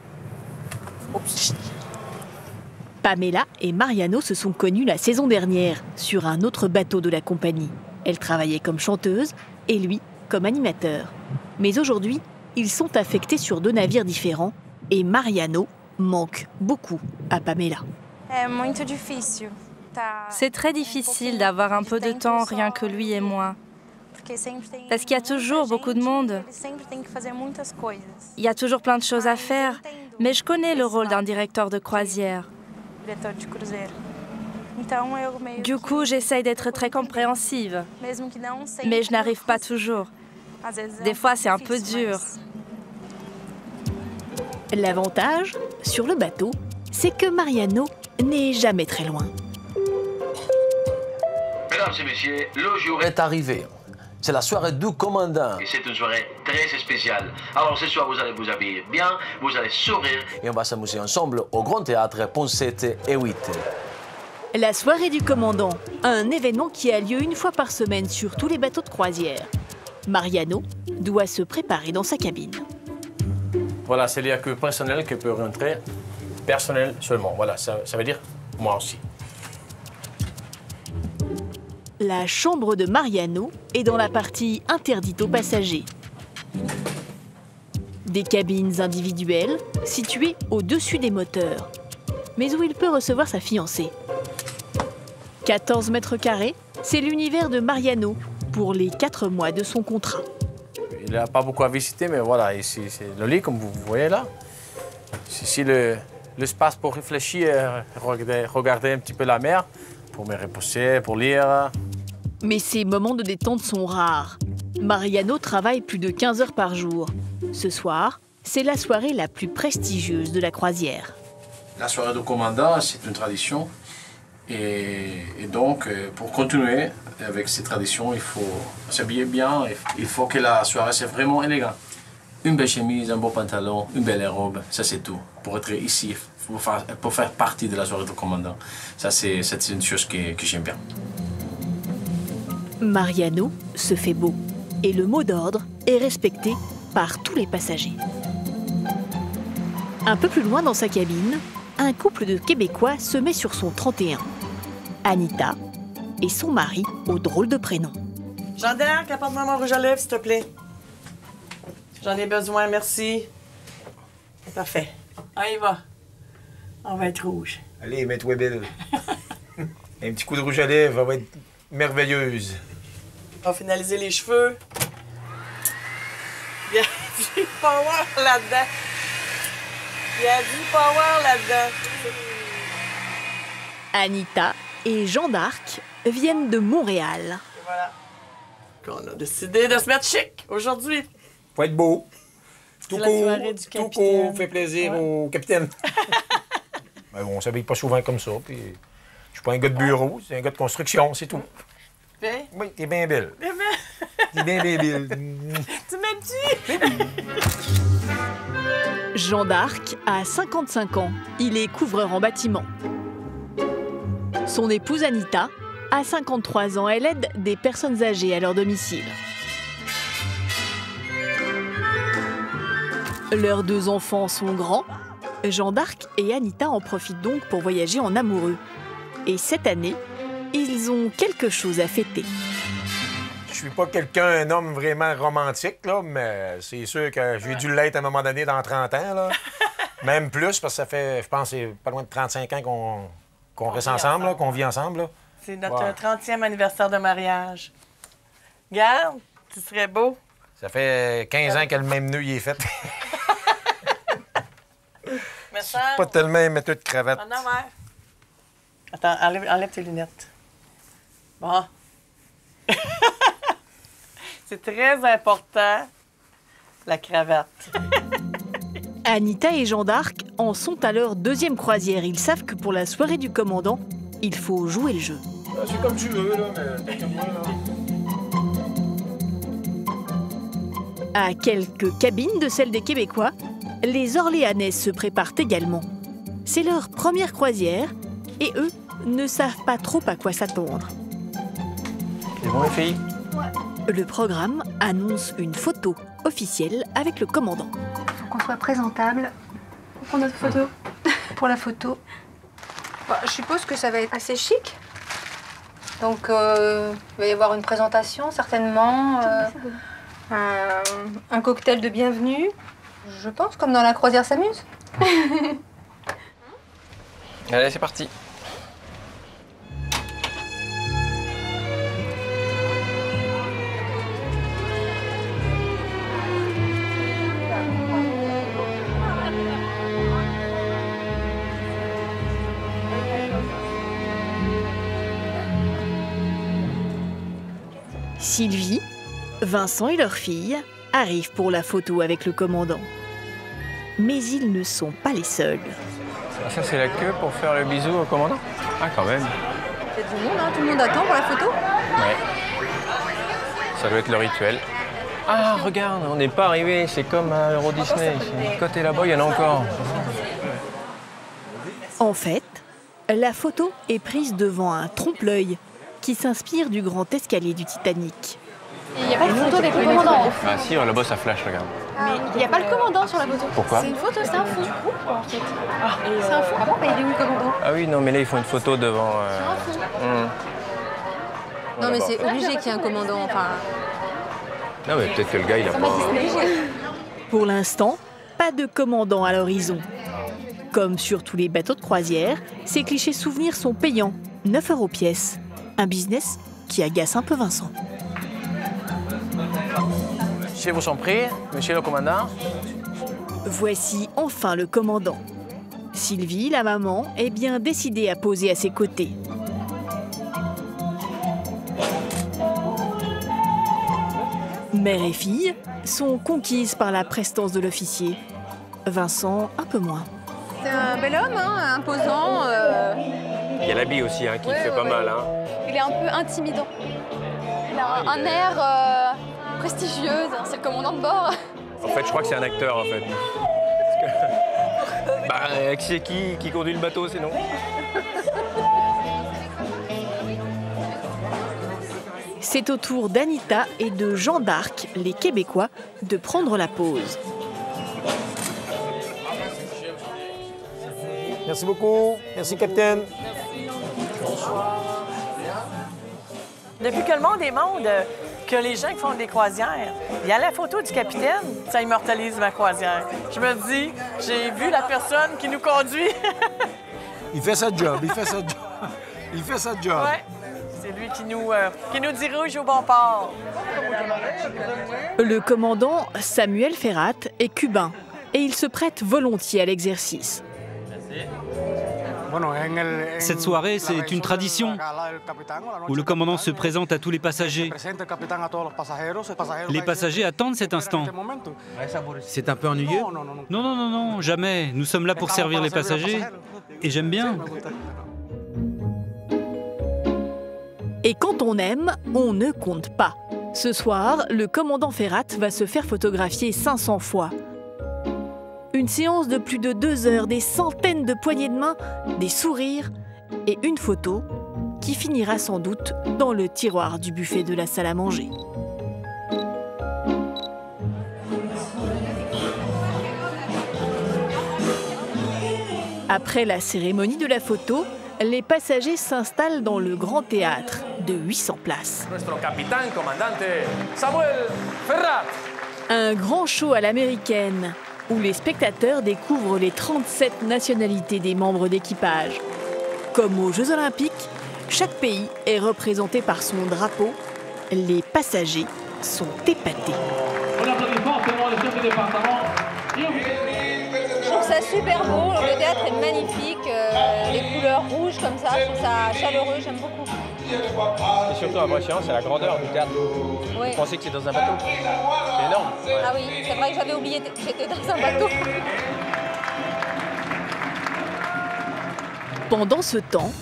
Pamela et Mariano se sont connus la saison dernière sur un autre bateau de la compagnie. Elle travaillait comme chanteuse et lui comme animateur. Mais aujourd'hui, ils sont affectés sur 2 navires différents et Mariano manque beaucoup à Pamela. C'est très difficile d'avoir un peu de temps rien que lui et moi. Parce qu'il y a toujours beaucoup de monde. Il y a toujours plein de choses à faire, mais je connais le rôle d'un directeur de croisière. Du coup, j'essaye d'être très compréhensive, mais je n'arrive pas toujours. Des fois, c'est un peu dur. L'avantage, sur le bateau, c'est que Mariano n'est jamais très loin. Mesdames et messieurs, le jour est arrivé. C'est la soirée du commandant. Et c'est une soirée très spéciale. Alors ce soir, vous allez vous habiller bien, vous allez sourire. Et on va s'amuser ensemble au Grand Théâtre, ponts 7 et 8. La soirée du commandant, un événement qui a lieu une fois par semaine sur tous les bateaux de croisière. Mariano doit se préparer dans sa cabine. Voilà, c'est lié que personnel qui peut rentrer. Personnel seulement. Voilà, ça veut dire moi aussi. La chambre de Mariano est dans la partie interdite aux passagers. Des cabines individuelles situées au-dessus des moteurs, mais où il peut recevoir sa fiancée. 14 mètres carrés, c'est l'univers de Mariano pour les 4 mois de son contrat. Il n'a pas beaucoup à visiter, mais voilà, ici c'est le lit, comme vous voyez là. C'est ici l'espace pour réfléchir, regarder un petit peu la mer, pour me reposer, pour lire. Mais ces moments de détente sont rares. Mariano travaille plus de 15 heures par jour. Ce soir, c'est la soirée la plus prestigieuse de la croisière. La soirée du commandant, c'est une tradition. Et donc, pour continuer avec ces traditions, il faut s'habiller bien. Il faut que la soirée soit vraiment élégante. Une belle chemise, un beau pantalon, une belle robe, ça c'est tout. Pour être ici, pour faire partie de la soirée du commandant. Ça, c'est une chose que j'aime bien. Mariano se fait beau et le mot d'ordre est respecté par tous les passagers. Un peu plus loin dans sa cabine, un couple de Québécois se met sur son 31. Anita et son mari au drôle de prénom. Jean-Derc, apporte-moi mon rouge à lèvres, s'il te plaît. J'en ai besoin, merci. Parfait. On y va. On va être rouge. Allez, mets-toi belle. Un petit coup de rouge à lèvres, elle va être merveilleuse. On va finaliser les cheveux. Il y a du power là-dedans. Il y a du power là-dedans. Anita et Jean d'Arc viennent de Montréal. Et voilà. On a décidé de se mettre chic aujourd'hui. Faut être beau. Tout court, fait plaisir au capitaine. Ben, on s'habille pas souvent comme ça, puis je suis pas un gars de bureau, c'est un gars de construction, c'est tout. Fait? Oui, t'es bien belle. T'es bien belle. Tu m'aimes-tu? Jean d'Arc a 55 ans. Il est couvreur en bâtiment. Son épouse Anita a 53 ans. Elle aide des personnes âgées à leur domicile. Leurs 2 enfants sont grands. Jean d'Arc et Anita en profitent donc pour voyager en amoureux. Et cette année, ils ont quelque chose à fêter. Je suis pas un homme vraiment romantique, là, mais c'est sûr que j'ai dû l'être à un moment donné dans 30 ans, là. Même plus, parce que ça fait, je pense, c'est pas loin de 35 ans qu'on reste ensemble, qu'on vit ensemble. Là. C'est notre 30e anniversaire de mariage. Regarde, tu serais beau. Ça fait 15 ans que le même nœud y est fait. Pas tellement émetteur de cravate. En envers. Attends, enlève tes lunettes. Bon. C'est très important, la cravate. Anita et Jean d'Arc en sont à leur 2e croisière. Ils savent que pour la soirée du commandant, il faut jouer le jeu. C'est comme tu veux, là, mais moi, là. À quelques cabines de celles des Québécois, les Orléanais se préparent également. C'est leur première croisière et eux ne savent pas trop à quoi s'attendre. C'est bon les filles? Le programme annonce une photo officielle avec le commandant. Il faut qu'on soit présentable. Pour notre photo. Pour la photo. Bah, je suppose que ça va être assez chic. Donc il va y avoir une présentation certainement. Un cocktail de bienvenue, je pense, comme dans la croisière s'amuse. Allez, c'est parti. Sylvie, Vincent et leur fille arrivent pour la photo avec le commandant. Mais ils ne sont pas les seuls. Ça, c'est la queue pour faire le bisou au commandant? Ah, quand même. Il y a du monde, hein? Tout le monde attend pour la photo? Ouais. Ça doit être le rituel. Ah, regarde, on n'est pas arrivé. C'est comme à Euro Disney. Côté là-bas, il y en a encore. En fait, la photo est prise devant un trompe-l'œil qui s'inspire du grand escalier du Titanic. Il n'y a pas de photo avec le commandant. Ah si, là-bas, ça flash, regarde. Mais il n'y a pas le commandant sur la photo. Pourquoi? C'est une photo, c'est un fou. C'est un fou. Ah bon, il est où le commandant? Ah oui, non, mais là, ils font une photo devant... Non, mais c'est obligé qu'il y ait un commandant, enfin... Non, mais peut-être que le gars, il a pas... Pour l'instant, pas de commandant à l'horizon. Comme sur tous les bateaux de croisière, ces clichés souvenirs sont payants, 9 € pièce. Un business qui agace un peu Vincent. Je vous en prie, monsieur le commandant. Voici enfin le commandant. Sylvie, la maman, est bien décidée à poser à ses côtés. Mère et fille sont conquises par la prestance de l'officier. Vincent, un peu moins. C'est un bel homme, hein, imposant. Il y a l'habit aussi, hein, qui fait pas mal. Hein. Il est un peu intimidant. Il a un air prestigieux, c'est le commandant de bord. En fait, je crois que c'est un acteur, en fait. Bah, c'est qui conduit le bateau, sinon? C'est au tour d'Anita et de Jean d'Arc, les Québécois, de prendre la pause. Merci beaucoup. Merci, capitaine. Depuis que le monde est monde, que les gens qui font des croisières, il y a la photo du capitaine, ça immortalise ma croisière. Je me dis, j'ai vu la personne qui nous conduit. Il fait sa job, il fait sa job. Il fait sa job. Ouais. C'est lui qui nous dirige au bon port. Le commandant Samuel Ferrat est cubain et il se prête volontiers à l'exercice. Cette soirée, c'est une tradition où le commandant se présente à tous les passagers. Les passagers attendent cet instant. C'est un peu ennuyeux? Non, non, non, non, jamais. Nous sommes là pour servir les passagers et j'aime bien. Et quand on aime, on ne compte pas. Ce soir, le commandant Ferrat va se faire photographier 500 fois. Une séance de plus de 2 heures, des centaines de poignées de main, des sourires et une photo qui finira sans doute dans le tiroir du buffet de la salle à manger. Après la cérémonie de la photo, les passagers s'installent dans le grand théâtre de 800 places. Notre capitaine, commandante Samuel Ferrat. Un grand show à l'américaine, où les spectateurs découvrent les 37 nationalités des membres d'équipage. Comme aux Jeux Olympiques, chaque pays est représenté par son drapeau. Les passagers sont épatés. Je trouve ça super beau, le théâtre est magnifique, les couleurs rouges comme ça, je trouve ça chaleureux, j'aime beaucoup. Et surtout impressionnant, c'est la grandeur du théâtre. Oui. Vous pensez que c'est dans un bateau? C'est énorme. Ouais. Ah oui, c'est vrai que j'avais oublié que j'étais dans un bateau. Pendant ce temps,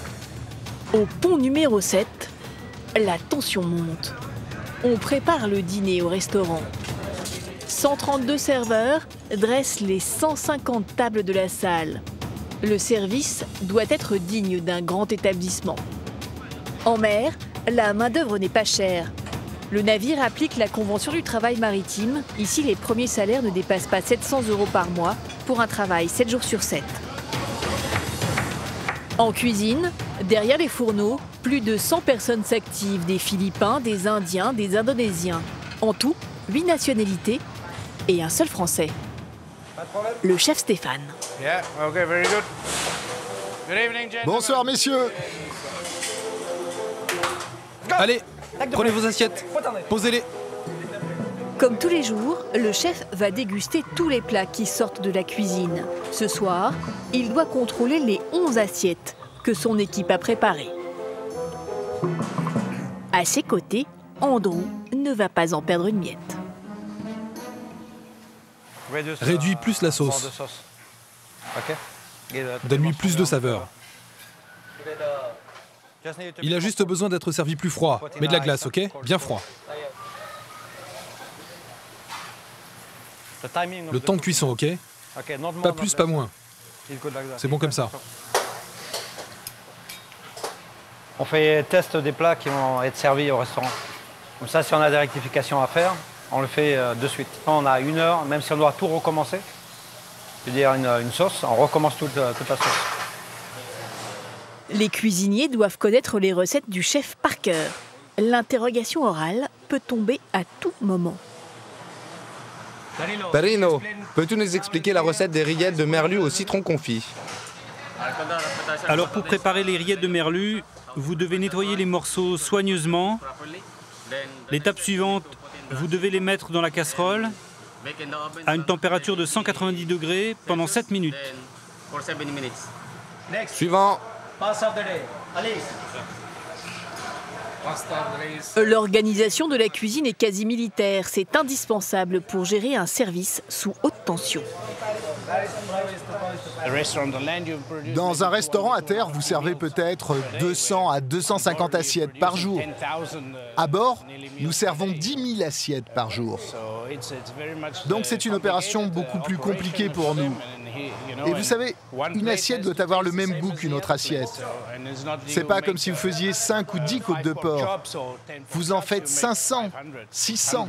Au pont numéro 7, la tension monte. On prépare le dîner au restaurant. 132 serveurs dressent les 150 tables de la salle. Le service doit être digne d'un grand établissement. En mer, la main-d'œuvre n'est pas chère. Le navire applique la Convention du travail maritime. Ici, les premiers salaires ne dépassent pas 700 € par mois pour un travail 7 jours sur 7. En cuisine, derrière les fourneaux, plus de 100 personnes s'activent, des Philippins, des Indiens, des Indonésiens. En tout, 8 nationalités et un seul Français. Le chef Stéphane. Bonsoir messieurs. Allez, prenez vos assiettes, posez-les. Comme tous les jours, le chef va déguster tous les plats qui sortent de la cuisine. Ce soir, il doit contrôler les 11 assiettes que son équipe a préparées. À ses côtés, Andrew ne va pas en perdre une miette. Réduis plus la sauce. Donne-lui plus de saveur. Il a juste besoin d'être servi plus froid. Mets de la glace, ok? Bien froid. Le temps de cuisson, ok? Pas plus, pas moins. C'est bon comme ça. On fait test des plats qui vont être servis au restaurant. Comme ça, si on a des rectifications à faire, on le fait de suite. Quand on a 1 heure, même si on doit tout recommencer, je veux dire une sauce, on recommence toute la sauce. Les cuisiniers doivent connaître les recettes du chef par cœur. L'interrogation orale peut tomber à tout moment. Perino, peux-tu nous expliquer la recette des rillettes de merlu au citron confit? Alors pour préparer les rillettes de merlu, vous devez nettoyer les morceaux soigneusement. L'étape suivante, vous devez les mettre dans la casserole à une température de 190 degrés pendant 7 minutes. Suivant. L'organisation de la cuisine est quasi militaire. C'est indispensable pour gérer un service sous haute tension. Dans un restaurant à terre, vous servez peut-être 200 à 250 assiettes par jour. À bord, nous servons 10 000 assiettes par jour. Donc c'est une opération beaucoup plus compliquée pour nous. Et vous savez, une assiette doit avoir le même goût qu'une autre assiette. C'est pas comme si vous faisiez 5 ou 10 côtes de porc. Vous en faites 500, 600.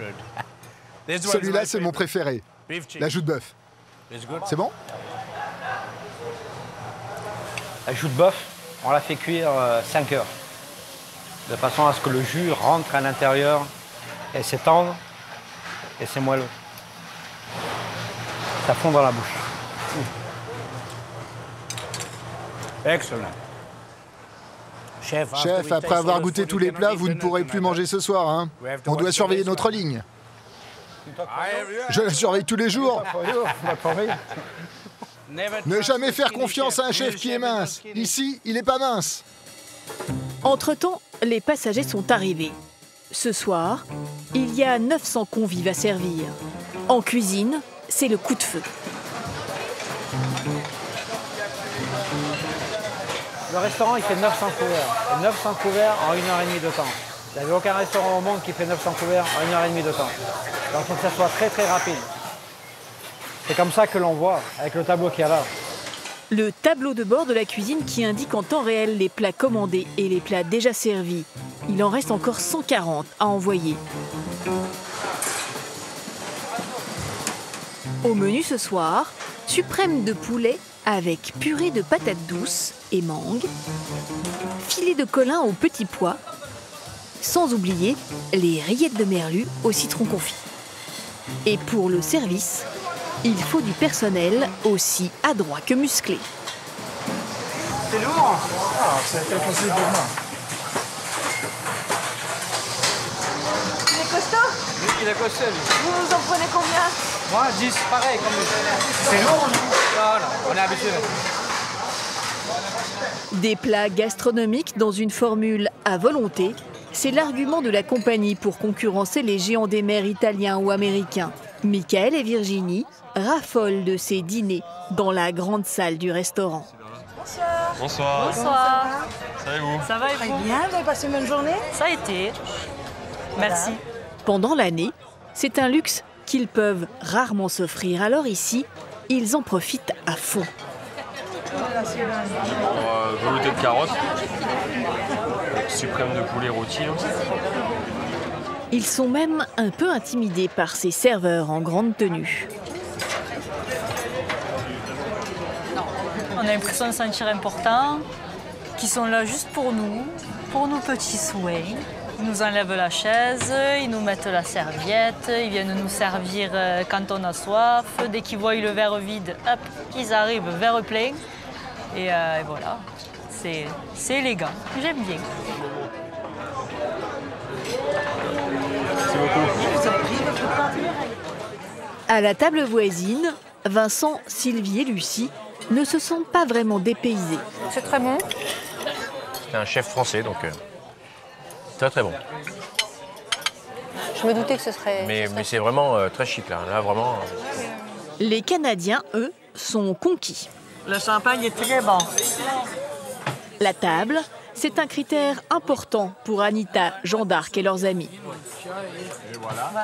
Celui-là, c'est mon préféré. La joue de bœuf. C'est bon? La joue de bœuf, on la fait cuire 5 heures. De façon à ce que le jus rentre à l'intérieur et c'est tendre et c'est moelleux. Ça fond dans la bouche. Excellent. Chef, après avoir goûté tous les plats, vous ne pourrez plus manger ce soir. Hein. On doit surveiller notre ligne. Je la surveille tous les jours. Ne jamais faire confiance à un chef qui est mince. Ici, il n'est pas mince. Entre-temps, les passagers sont arrivés. Ce soir, il y a 900 convives à servir. En cuisine, c'est le coup de feu. Le restaurant, il fait 900 couverts. Et 900 couverts en 1h30 de temps. Il n'y avait aucun restaurant au monde qui fait 900 couverts en 1h30 de temps. Donc il faut que ça soit très très rapide. C'est comme ça que l'on voit, avec le tableau qu'il y a là. Le tableau de bord de la cuisine qui indique en temps réel les plats commandés et les plats déjà servis. Il en reste encore 140 à envoyer. Au menu ce soir, suprême de poulet avec purée de patates douces et mangue, filet de colin aux petits pois, sans oublier les rillettes de merlu au citron confit. Et pour le service, il faut du personnel aussi adroit que musclé. C'est lourd. C'est impossible pour moi. Il est costaud? Oui, il est costaud. Vous en prenez combien? Moi, 10, pareil. C'est lourd, non? Non, on est habitué. Des plats gastronomiques dans une formule à volonté, c'est l'argument de la compagnie pour concurrencer les géants des mers italiens ou américains. Michael et Virginie raffolent de ces dîners dans la grande salle du restaurant. Bonsoir. Bonsoir. Ça va vous? Ça va et vous? Très bien, vous avez passé une bonne journée? Ça a été. Merci. Pendant l'année, c'est un luxe qu'ils peuvent rarement s'offrir. Alors ici, ils en profitent à fond. Velouté de carottes, suprême de poulet rôti. Là. Ils sont même un peu intimidés par ces serveurs en grande tenue. On a l'impression de se sentir important, qu'ils sont là juste pour nos petits souhaits. Ils nous enlèvent la chaise, ils nous mettent la serviette, ils viennent nous servir quand on a soif. Dès qu'ils voient le verre vide, hop, ils arrivent verre plein. Et voilà, c'est élégant, j'aime bien. Merci beaucoup. À la table voisine, Vincent, Sylvie et Lucie ne se sentent pas vraiment dépaysés. C'est très bon. C'est un chef français, donc très très bon. Je me doutais que ce serait... Mais c'est vraiment très chic, là. Là, vraiment... Les Canadiens, eux, sont conquis. Le champagne est très bon. La table, c'est un critère important pour Anita, Jean d'Arc et leurs amis.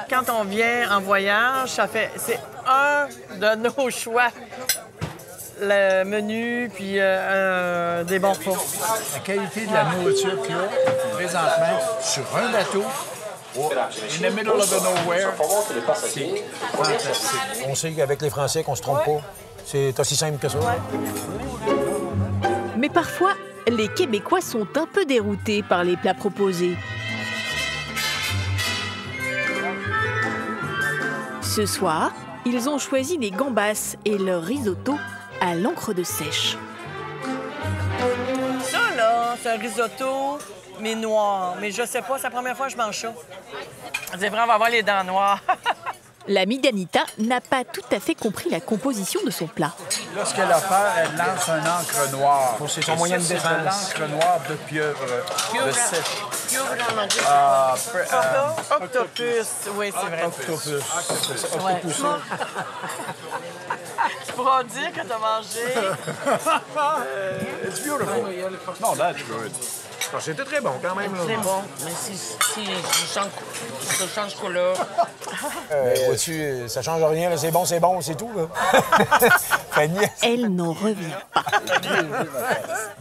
Quand on vient en voyage, c'est un de nos choix. Le menu, puis des bons repas. La qualité de la nourriture qu'il y a présentement sur un bateau, in the middle of nowhere, c'est fantastique. On sait qu'avec les Français qu'on se trompe pas. C'est aussi simple que ça. Mais parfois, les Québécois sont un peu déroutés par les plats proposés. Ce soir, ils ont choisi les gambas et leur risotto à l'encre de sèche. Ça, là, c'est un risotto, mais noir. Mais je sais pas, c'est la première fois que je mange ça. C'est vrai, on va avoir les dents noires. L'amie d'Anita n'a pas tout à fait compris la composition de son plat. Là, ce qu'elle a fait, elle lance un encre noire. C'est son moyen de défense. C'est l'encre noire de pieuvre, de sèche. Octopus, oui, c'est vrai. Octopus. Octopus. Tu pourras dire que t'as mangé. It's beautiful. No, that's good. C'était très bon quand même. C'est bon, mais si je change couleur. Vois-tu, ça change rien, c'est bon, c'est tout. Là. Elle n'en revient pas.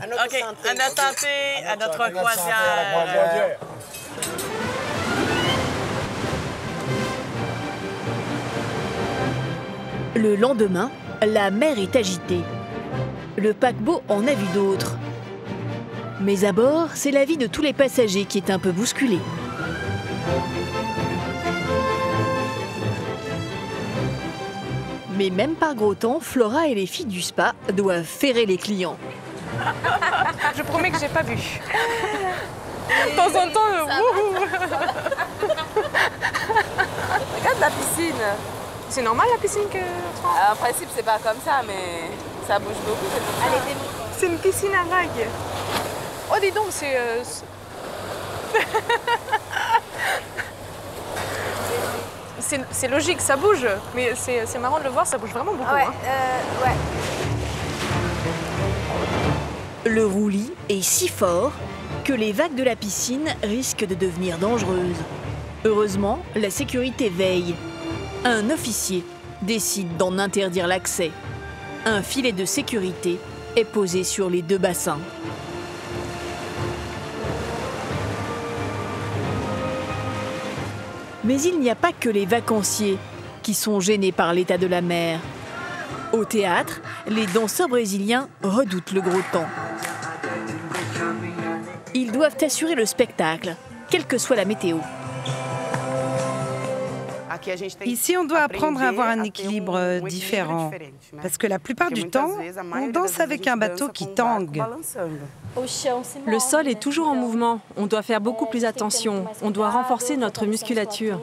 OK, à notre santé, à notre croisière. Le lendemain, la mer est agitée. Le paquebot en a vu d'autres. Mais à bord, c'est la vie de tous les passagers qui est un peu bousculée. Mais même par gros temps, Flora et les filles du spa doivent ferrer les clients. Je promets que j'ai pas bu. De temps en temps, wouhou. Regarde la piscine. C'est normal la piscine que... En principe, c'est pas comme ça, mais ça bouge beaucoup. C'est une piscine à vagues. Oh, dis donc, c'est... C'est logique, ça bouge. Mais c'est marrant de le voir, ça bouge vraiment beaucoup. Ouais, hein. ouais. Le roulis est si fort que les vagues de la piscine risquent de devenir dangereuses. Heureusement, la sécurité veille. Un officier décide d'en interdire l'accès. Un filet de sécurité est posé sur les deux bassins. Mais il n'y a pas que les vacanciers qui sont gênés par l'état de la mer. Au théâtre, les danseurs brésiliens redoutent le gros temps. Ils doivent assurer le spectacle, quelle que soit la météo. Ici, on doit apprendre à avoir un équilibre différent. Parce que la plupart du temps, on danse avec un bateau qui tangue. Le sol est toujours en mouvement. On doit faire beaucoup plus attention. On doit renforcer notre musculature.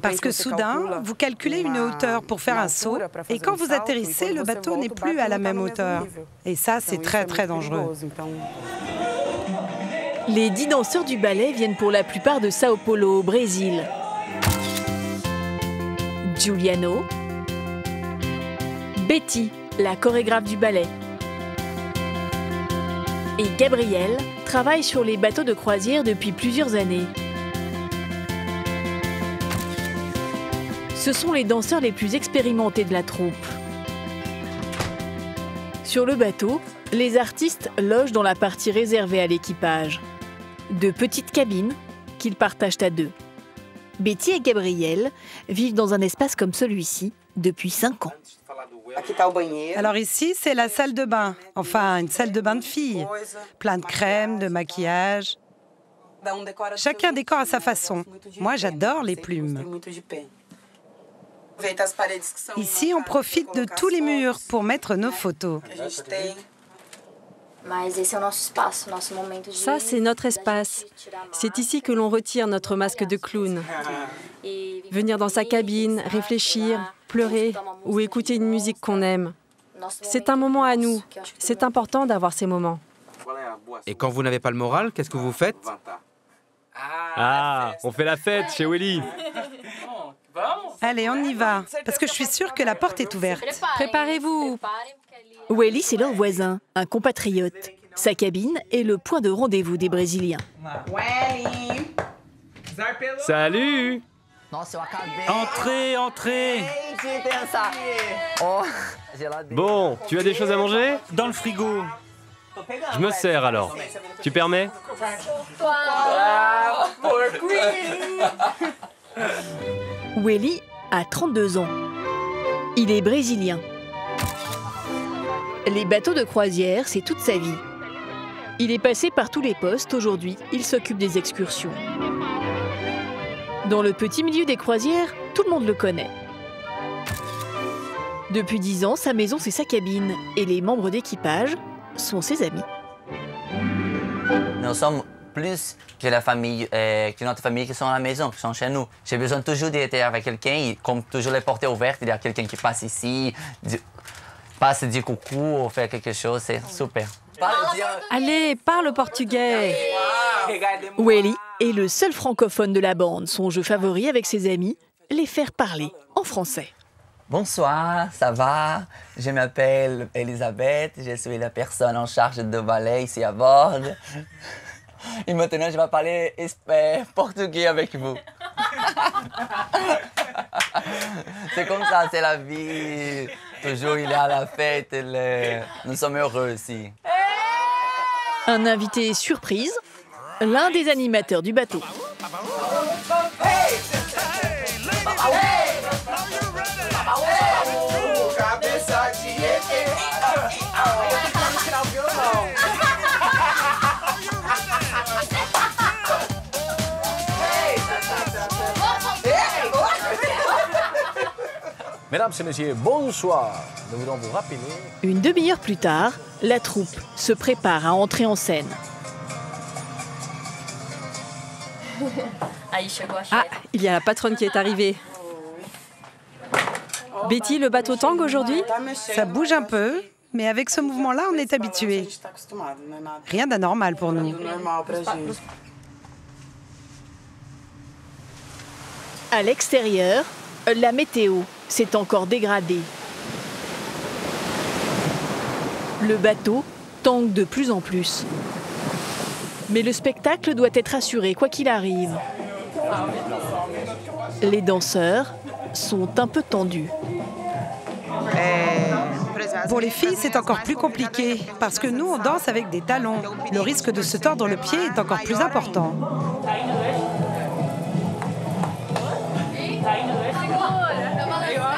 Parce que soudain, vous calculez une hauteur pour faire un saut, et quand vous atterrissez, le bateau n'est plus à la même hauteur. Et ça, c'est très, très dangereux. Les 10 danseurs du ballet viennent pour la plupart de Sao Paulo, au Brésil. Giuliano, Betty, la chorégraphe du ballet, et Gabrielle, travaille sur les bateaux de croisière depuis plusieurs années. Ce sont les danseurs les plus expérimentés de la troupe. Sur le bateau, les artistes logent dans la partie réservée à l'équipage. De petites cabines qu'ils partagent à deux. Betty et Gabriel vivent dans un espace comme celui-ci depuis 5 ans. Alors ici, c'est la salle de bain. Enfin, une salle de bain de filles. Plein de crème, de maquillage. Chacun décore à sa façon. Moi, j'adore les plumes. Ici, on profite de tous les murs pour mettre nos photos. Ça, c'est notre espace. C'est ici que l'on retire notre masque de clown. Venir dans sa cabine, réfléchir, pleurer ou écouter une musique qu'on aime. C'est un moment à nous. C'est important d'avoir ces moments. Et quand vous n'avez pas le moral, qu'est-ce que vous faites? Ah, on fait la fête chez Willy. Allez, on y va, parce que je suis sûre que la porte est ouverte. Préparez-vous. Welly, c'est leur voisin, un compatriote. Sa cabine est le point de rendez-vous des Brésiliens. Salut! Entrez, entrez! Bon, tu as des choses à manger? Dans le frigo. Je me sers alors. Tu permets? Welly a 32 ans. Il est brésilien. Les bateaux de croisière, c'est toute sa vie. Il est passé par tous les postes. Aujourd'hui, il s'occupe des excursions. Dans le petit milieu des croisières, tout le monde le connaît. Depuis 10 ans, sa maison, c'est sa cabine. Et les membres d'équipage sont ses amis. Nous sommes plus que la famille, que notre famille qui sont à la maison, qui sont chez nous. J'ai besoin toujours d'être avec quelqu'un, comme toujours les portes ouvertes, il y a quelqu'un qui passe ici, passe du coucou, faire quelque chose, c'est super. Allez, parle portugais. Welly est le seul francophone de la bande. Son jeu favori avec ses amis, les faire parler en français. Bonsoir, ça va? Je m'appelle Elisabeth, je suis la personne en charge de balai ici à bord. Et maintenant, je vais parler portugais avec vous. C'est comme ça, c'est la vie. Toujours, il est à la fête. Nous sommes heureux ici. Un invité surprise, l'un des animateurs du bateau. Mesdames et messieurs, bonsoir. Nous voulons vous rappeler... Une demi-heure plus tard, la troupe se prépare à entrer en scène. Ah, il y a la patronne qui est arrivée. Betty, le bateau tangue aujourd'hui? Ça bouge un peu, mais avec ce mouvement-là, on est habitué. Rien d'anormal pour nous. À l'extérieur, la météo s'est encore dégradée. Le bateau tangue de plus en plus. Mais le spectacle doit être assuré quoi qu'il arrive. Les danseurs sont un peu tendus. Pour les filles, c'est encore plus compliqué, parce que nous, on danse avec des talons. Le risque de se tordre le pied est encore plus important.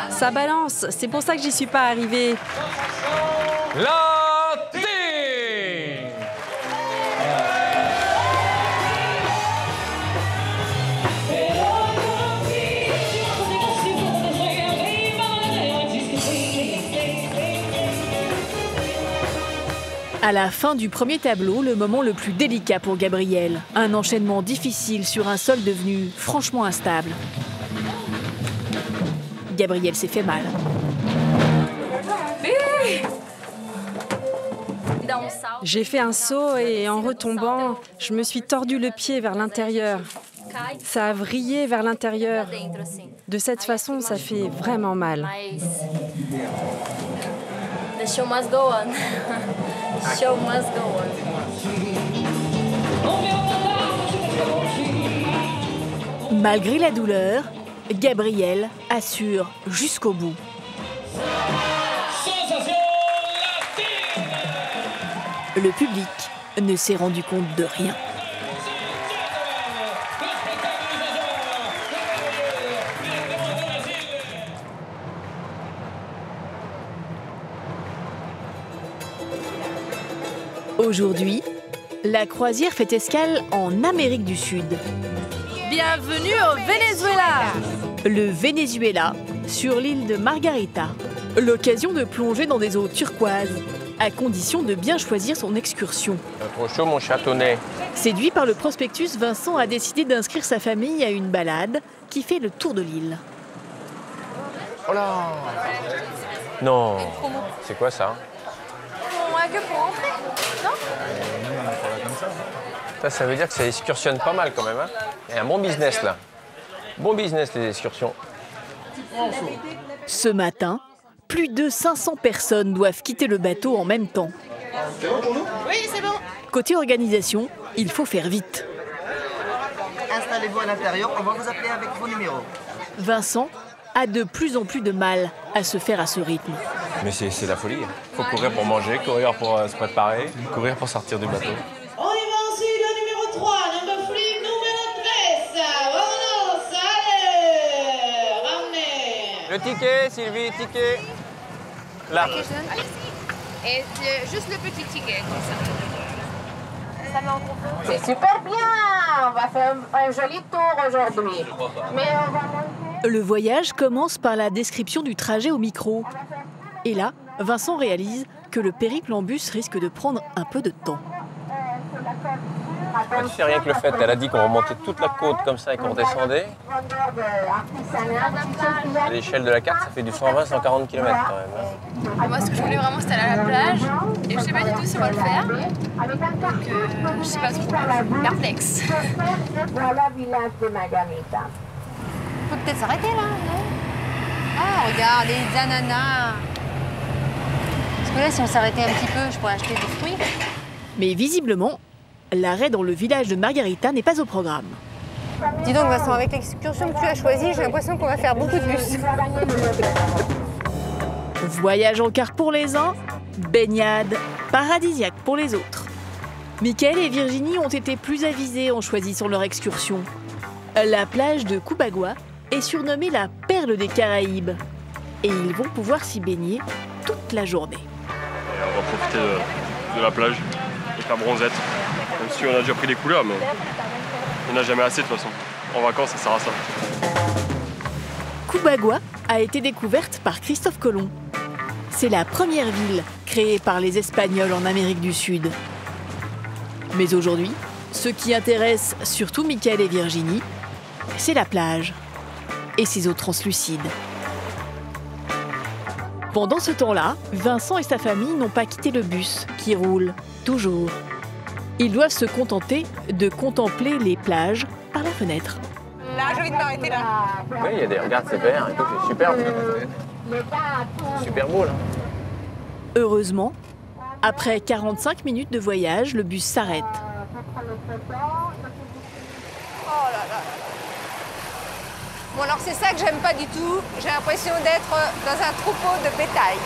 Ça balance, c'est pour ça que j'y suis pas arrivée. À la fin du premier tableau, le moment le plus délicat pour Gabriel. Un enchaînement difficile sur un sol devenu franchement instable. Gabriel s'est fait mal. J'ai fait un saut et en retombant, je me suis tordu le pied vers l'intérieur. Ça a vrillé vers l'intérieur. De cette façon, ça fait vraiment mal. The show must go on. Show must go on. Malgré la douleur, Gabriel assure jusqu'au bout. Le public ne s'est rendu compte de rien. Aujourd'hui, la croisière fait escale en Amérique du Sud. Bienvenue au Venezuela! Le Venezuela, sur l'île de Margarita. L'occasion de plonger dans des eaux turquoises, à condition de bien choisir son excursion. Trop chaud, mon chatonnet. Séduit par le prospectus, Vincent a décidé d'inscrire sa famille à une balade qui fait le tour de l'île. Oh là! Non, c'est quoi ça? On a que pour entrer, non? Ça veut dire que ça excursionne pas mal quand même. Hein? Il y a un bon business là. Bon business les excursions. Ce matin, plus de 500 personnes doivent quitter le bateau en même temps. Oui, c'est bon. Côté organisation, il faut faire vite. Installez-vous à l'intérieur, on va vous appeler avec vos numéros. Vincent a de plus en plus de mal à se faire à ce rythme. Mais c'est la folie. Il faut courir pour manger, courir pour se préparer, courir pour sortir du bateau. On y va aussi, le numéro 3, number 3, numéro 13. Vámonos, allez, ramenez. Le ticket, Sylvie, ticket. Là. Et juste le petit ticket, comme ça. C'est super bien. On va faire un joli tour aujourd'hui. Mais on va manger. Le voyage commence par la description du trajet au micro. Et là, Vincent réalise que le périple en bus risque de prendre un peu de temps. Tu sais rien que le fait, elle a dit qu'on remontait toute la côte comme ça et qu'on redescendait. À l'échelle de la carte, ça fait du 120-140 km quand même. Moi, ce que je voulais vraiment, c'était aller à la plage. Et je sais pas du tout si on va le faire. Donc, je sais pas trop. Perplexe. Voilà le village de Margarita. On peut peut-être s'arrêter là, non? Ah, regarde, les ananas. Parce que là, si on s'arrêtait un petit peu, je pourrais acheter des fruits. Mais visiblement, l'arrêt dans le village de Margarita n'est pas au programme. Dis donc, Vincent, avec l'excursion que tu as choisie, j'ai l'impression qu'on va faire beaucoup de bus. Voyage en car pour les uns, baignade paradisiaque pour les autres. Michael et Virginie ont été plus avisés en choisissant leur excursion. La plage de Cubagua est surnommée la perle des Caraïbes. Et ils vont pouvoir s'y baigner toute la journée. Et on va profiter de la plage et faire bronzette. Même si on a déjà pris des couleurs, mais on n'a jamais assez de toute façon. En vacances, ça sert à ça. Cubagua a été découverte par Christophe Colomb. C'est la première ville créée par les Espagnols en Amérique du Sud. Mais aujourd'hui, ce qui intéresse surtout Michael et Virginie, c'est la plage et ses eaux translucides. Pendant ce temps-là, Vincent et sa famille n'ont pas quitté le bus, qui roule toujours. Ils doivent se contenter de contempler les plages par la fenêtre. Là, j'ai envie de m'arrêter là. Oui, il y a des regards, c'est vert et tout, c'est super. Super beau là. Heureusement, après 45 minutes de voyage, le bus s'arrête. Oh là là. Bon, alors c'est ça que j'aime pas du tout. J'ai l'impression d'être dans un troupeau de bétail.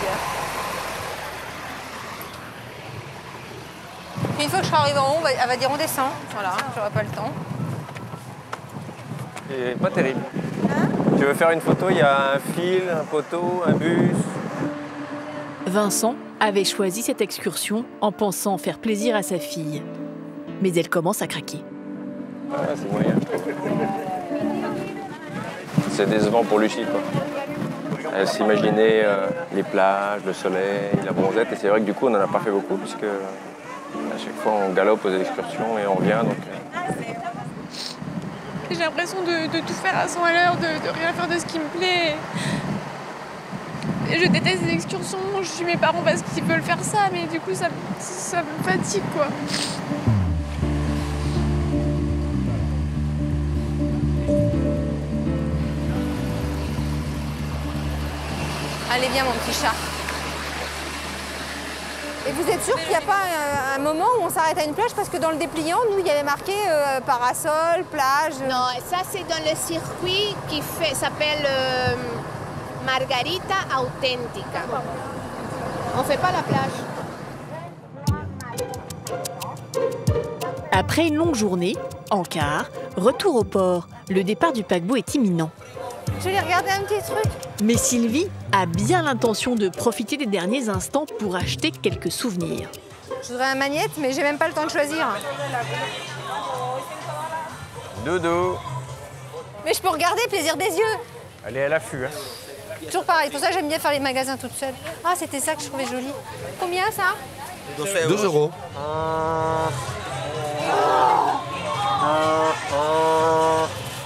Puis une fois que je serai arrivée en haut, elle va dire on descend. Voilà, j'aurai pas le temps. C'est pas terrible. Tu veux faire une photo, il y a un fil, un poteau, un bus. Vincent avait choisi cette excursion en pensant faire plaisir à sa fille. Mais elle commence à craquer. Ah, c'est moyen. C'est décevant pour Lucie, quoi. Elle s'imaginait les plages, le soleil, la bronzette. Et c'est vrai que du coup, on n'en a pas fait beaucoup, puisque à chaque fois, on galope aux excursions et on revient. Donc, J'ai l'impression de tout faire à 100 à l'heure, de rien faire de ce qui me plaît. Et je déteste les excursions, je suis mes parents parce qu'ils veulent faire ça, mais du coup, ça me fatigue, quoi. Allez, viens, mon petit chat. Et vous êtes sûr qu'il n'y a pas un moment où on s'arrête à une plage? Parce que dans le dépliant, nous, il y avait marqué parasol, plage. Non, ça c'est dans le circuit qui s'appelle Margarita Autentica. On ne fait pas la plage. Après une longue journée, en quart, retour au port. Le départ du paquebot est imminent. Je vais regarder un petit truc. Mais Sylvie a bien l'intention de profiter des derniers instants pour acheter quelques souvenirs. Je voudrais un magnète, mais j'ai même pas le temps de choisir. Dodo. Mais je peux regarder, plaisir des yeux. Elle est à l'affût. Hein. Toujours pareil, pour ça j'aime bien faire les magasins toute seule. Ah, c'était ça que je trouvais joli. Combien ça? 2 €.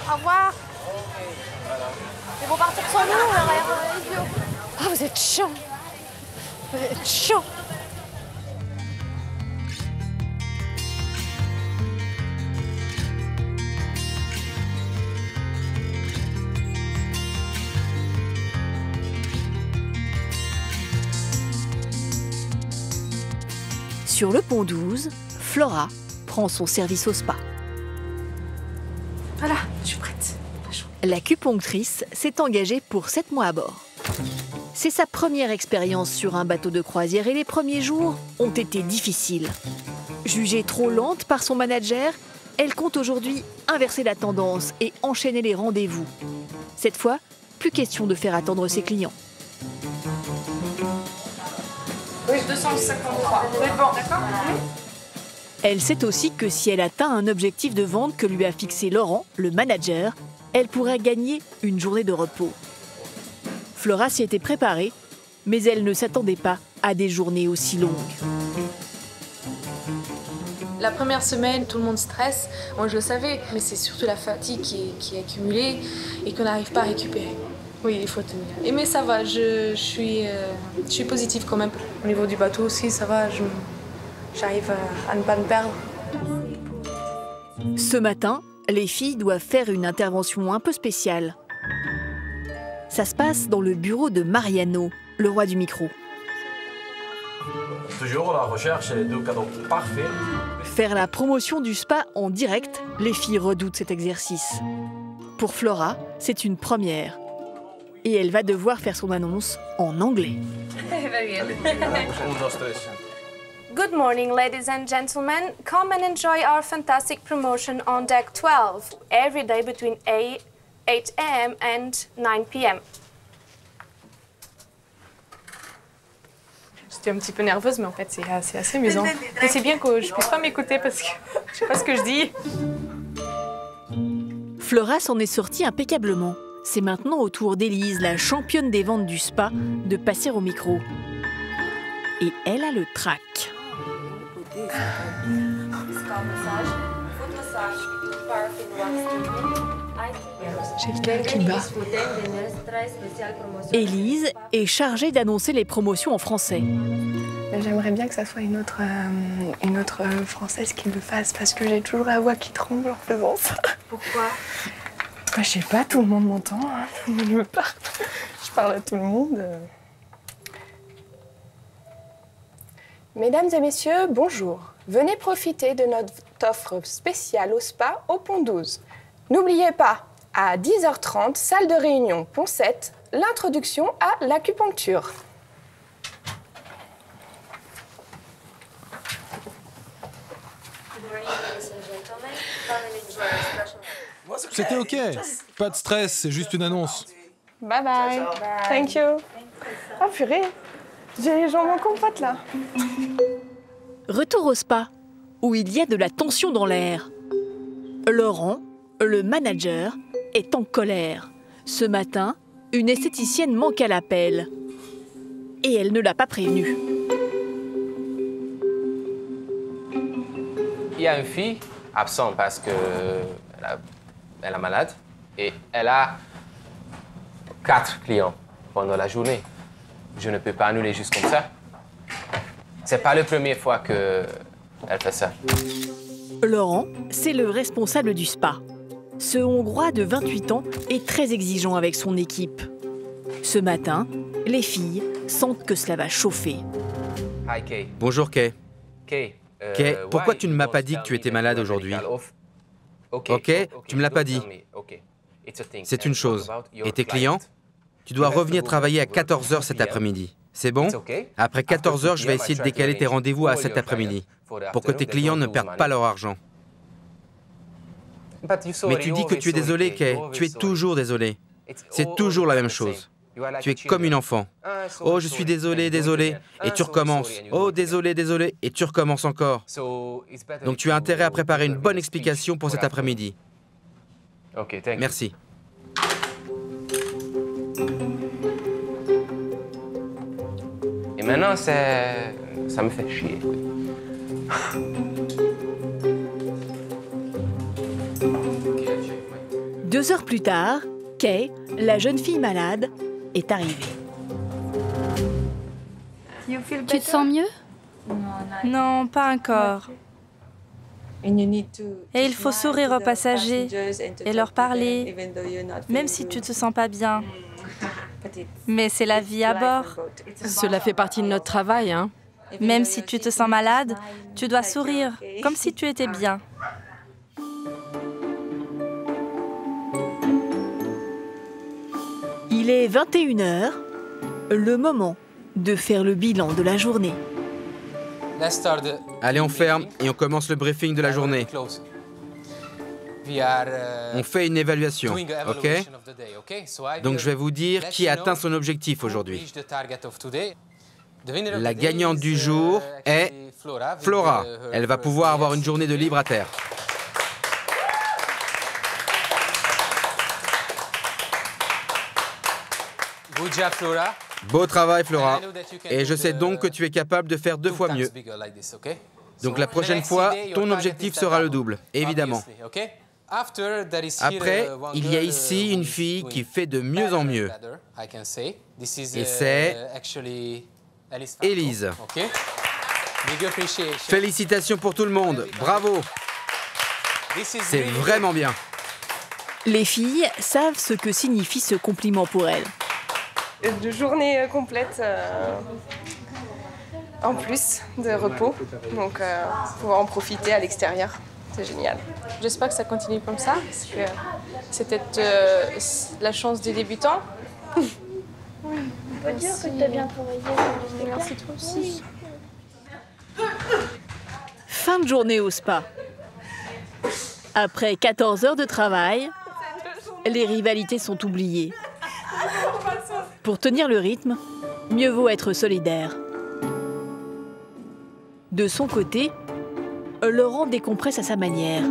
Au revoir. Ils vont partir sans nous, on a l'air idiot. Ah, vous êtes chiant. Vous êtes chiant. Sur le pont 12, Flora prend son service au spa. Voilà, je suis prête. L'acupunctrice s'est engagée pour 7 mois à bord. C'est sa première expérience sur un bateau de croisière et les premiers jours ont été difficiles. Jugée trop lente par son manager, elle compte aujourd'hui inverser la tendance et enchaîner les rendez-vous. Cette fois, plus question de faire attendre ses clients. Oui, 253. C'est bon, d'accord? Elle sait aussi que si elle atteint un objectif de vente que lui a fixé Laurent, le manager, elle pourrait gagner une journée de repos. Flora s'y était préparée, mais elle ne s'attendait pas à des journées aussi longues. La première semaine, tout le monde stresse. Moi, je le savais, mais c'est surtout la fatigue qui est accumulée et qu'on n'arrive pas à récupérer. Oui, il faut tenir. Mais ça va, je suis positive quand même. Au niveau du bateau aussi, ça va, j'arrive à ne pas me perdre. Ce matin, les filles doivent faire une intervention un peu spéciale. Ça se passe dans le bureau de Mariano, le roi du micro. Toujours la recherche des 2 cadeaux parfaits. Faire la promotion du spa en direct, les filles redoutent cet exercice. Pour Flora, c'est une première. Et elle va devoir faire son annonce en anglais. Good morning, ladies and gentlemen. Come and enjoy our fantastic promotion on deck 12, every day between 8 a.m. and 9 p.m. J'étais un petit peu nerveuse, mais en fait, c'est assez amusant. Et c'est bien que je puisse pas m'écouter parce que je sais pas ce que je dis. Flora s'en est sortie impeccablement. C'est maintenant au tour d'Élise, la championne des ventes du spa, de passer au micro. Et elle a le trac. J'ai le cœur qui bat. Élise est chargée d'annoncer les promotions en français. J'aimerais bien que ça soit une autre Française qui le fasse parce que j'ai toujours la voix qui tremble en faisant ça. Pourquoi? Je sais pas, tout le monde m'entend, hein. Tout le monde me parle. Je parle à tout le monde. Mesdames et messieurs, bonjour. Venez profiter de notre offre spéciale au spa au Pont 12. N'oubliez pas, à 10h30, salle de réunion Pont 7, l'introduction à l'acupuncture. C'était ok. Pas de stress, c'est juste une annonce. Bye bye. Thank you. Oh purée, j'ai les jambes en compote là. Retour au spa, où il y a de la tension dans l'air. Laurent, le manager, est en colère. Ce matin, une esthéticienne manque à l'appel. Et elle ne l'a pas prévenue. Il y a une fille absente parce qu'elle est malade et elle a 4 clients pendant la journée. Je ne peux pas annuler juste comme ça. C'est pas la première fois qu'elle fait ça. Laurent, c'est le responsable du spa. Ce Hongrois de 28 ans est très exigeant avec son équipe. Ce matin, les filles sentent que cela va chauffer. Bonjour Kay. Kay, pourquoi tu ne m'as pas dit que tu étais malade aujourd'hui? Ok, tu me l'as pas dit. C'est une chose. Et tes clients? Tu dois revenir travailler à 14 h cet après-midi. C'est bon? Après 14 h, je vais essayer de décaler tes rendez-vous à cet après-midi, pour que tes clients ne perdent pas leur argent. Mais tu dis que tu es désolé, Kay. Tu es toujours désolé. C'est toujours la même chose. Tu es comme une enfant. Oh, je suis désolé, désolé. Et tu recommences. Oh, désolé, désolé. Et tu recommences encore. Donc tu as intérêt à préparer une bonne explication pour cet après-midi. Merci. Et maintenant, ça me fait chier. 2 heures plus tard, Kay, la jeune fille malade, est arrivée. Tu te sens mieux? Non, pas encore. Et il faut sourire aux passagers et leur parler, même si tu ne te sens pas bien. Mais c'est la vie à bord. Cela fait partie de notre travail, hein. Même si tu te sens malade, tu dois sourire, comme si tu étais bien. Il est 21 h, le moment de faire le bilan de la journée. Allez, on ferme et on commence le briefing de la journée. On fait une évaluation, ok? Donc je vais vous dire qui a atteint son objectif aujourd'hui. La gagnante du jour est Flora. Elle va pouvoir avoir une journée de libre à terre. Beau travail, Flora. Et je sais donc que tu es capable de faire 2 fois mieux. Donc la prochaine fois, ton objectif sera le double, évidemment. Après, il y a ici une fille qui fait de mieux en mieux. Et c'est Élise. Félicitations pour tout le monde. Bravo. C'est vraiment bien. Les filles savent ce que signifie ce compliment pour elles. Une journée complète en plus de repos, donc pouvoir en profiter à l'extérieur, c'est génial. J'espère que ça continue comme ça, parce que c'est peut-être la chance des débutants. Oui, on peut dire que tu as bien travaillé. Merci toi aussi. Fin de journée au spa. Après 14 heures de travail, les rivalités sont oubliées. Pour tenir le rythme, mieux vaut être solidaire. De son côté, Laurent décompresse à sa manière.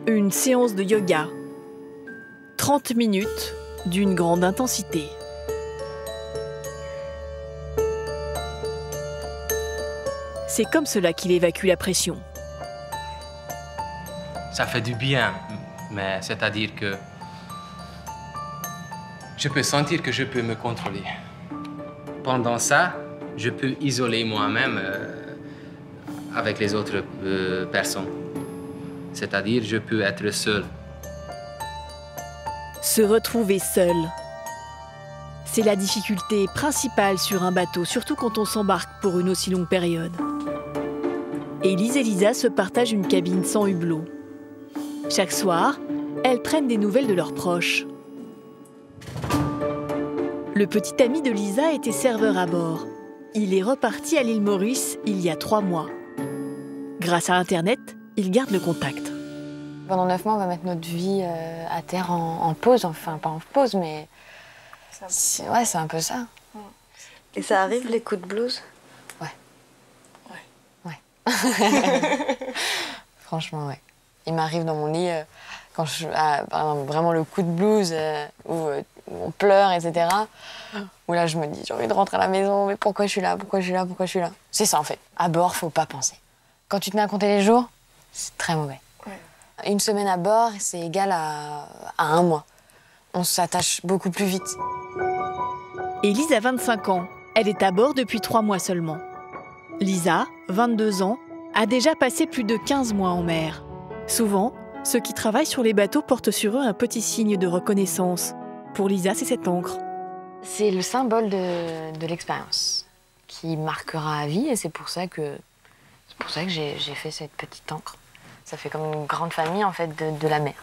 Une séance de yoga. 30 minutes d'une grande intensité. C'est comme cela qu'il évacue la pression. Ça fait du bien, mais c'est-à-dire que je peux sentir que je peux me contrôler. Pendant ça, je peux isoler moi-même avec les autres personnes. C'est-à-dire, je peux être seul. Se retrouver seul. C'est la difficulté principale sur un bateau, surtout quand on s'embarque pour une aussi longue période. Élise et Lisa se partagent une cabine sans hublot. Chaque soir, elles prennent des nouvelles de leurs proches. Le petit ami de Lisa était serveur à bord. Il est reparti à l'île Maurice il y a 3 mois. Grâce à Internet, il garde le contact. Pendant 9 mois, on va mettre notre vie à terre en pause. Enfin, pas en pause, mais... Ouais, c'est un peu ça. Et ça arrive, les coups de blues? Ouais. Franchement, ouais. Il m'arrive dans mon lit, quand par exemple, vraiment le coup de blues, où on pleure, etc. Où là, je me dis, j'ai envie de rentrer à la maison, mais pourquoi je suis là? Pourquoi je suis là? Pourquoi je suis là? C'est ça, en fait. À bord, faut pas penser. Quand tu te mets à compter les jours, c'est très mauvais. Ouais. Une semaine à bord, c'est égal à 1 mois. On s'attache beaucoup plus vite. Élise a 25 ans. Elle est à bord depuis 3 mois seulement. Lisa, 22 ans, a déjà passé plus de 15 mois en mer. Souvent, ceux qui travaillent sur les bateaux portent sur eux un petit signe de reconnaissance. Pour Lisa, c'est cette encre. C'est le symbole de l'expérience qui marquera à vie et c'est pour ça que j'ai fait cette petite encre. Ça fait comme une grande famille en fait de la mer.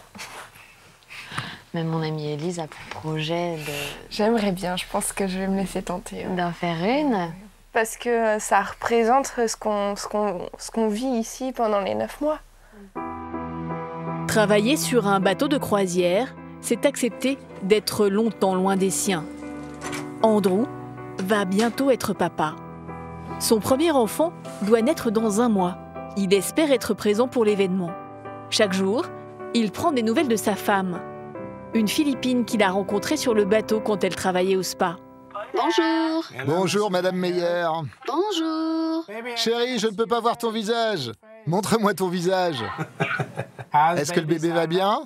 Même mon amie Élise a pour projet de... J'aimerais bien, je pense que je vais me laisser tenter. D'en faire une. Parce que ça représente ce qu'on vit ici pendant les 9 mois. Travailler sur un bateau de croisière, c'est accepter d'être longtemps loin des siens. Andrew va bientôt être papa. Son premier enfant doit naître dans 1 mois. Il espère être présent pour l'événement. Chaque jour, il prend des nouvelles de sa femme, une Philippine qu'il a rencontrée sur le bateau quand elle travaillait au spa. Bonjour. Bonjour, Madame Meyer. Bonjour. Chérie, je ne peux pas voir ton visage. Montre-moi ton visage. Est-ce que le bébé va bien?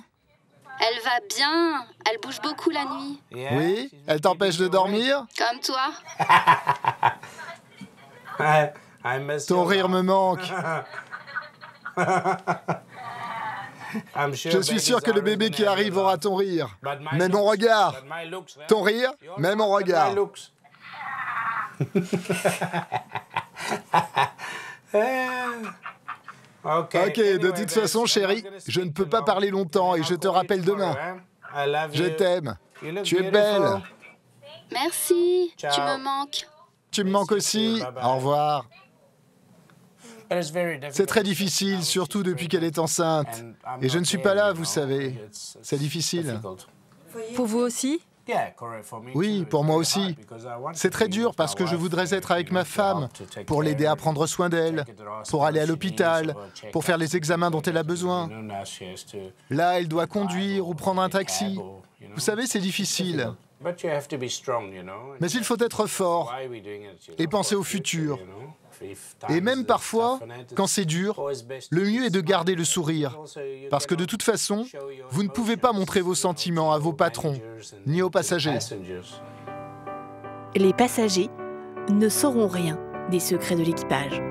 Elle va bien. Elle bouge beaucoup la nuit. Oui? Elle t'empêche de dormir? Comme toi. Ton rire me manque. Je suis sûr que le bébé qui arrive aura ton rire. Mais mon regard. Ton rire, mais mon regard. Ok, de toute façon, chérie, je ne peux pas parler longtemps et je te rappelle demain. Je t'aime. Tu es belle. Merci. Tu me manques. Tu me manques aussi. Au revoir. C'est très difficile, surtout depuis qu'elle est enceinte. Et je ne suis pas là, vous savez. C'est difficile. Pour vous aussi? Oui, pour moi aussi. C'est très dur parce que je voudrais être avec ma femme, pour l'aider à prendre soin d'elle, pour aller à l'hôpital, pour faire les examens dont elle a besoin. Là, elle doit conduire ou prendre un taxi. Vous savez, c'est difficile. Mais il faut être fort et penser au futur. Et même parfois, quand c'est dur, le mieux est de garder le sourire. Parce que de toute façon, vous ne pouvez pas montrer vos sentiments à vos patrons, ni aux passagers. Les passagers ne sauront rien des secrets de l'équipage.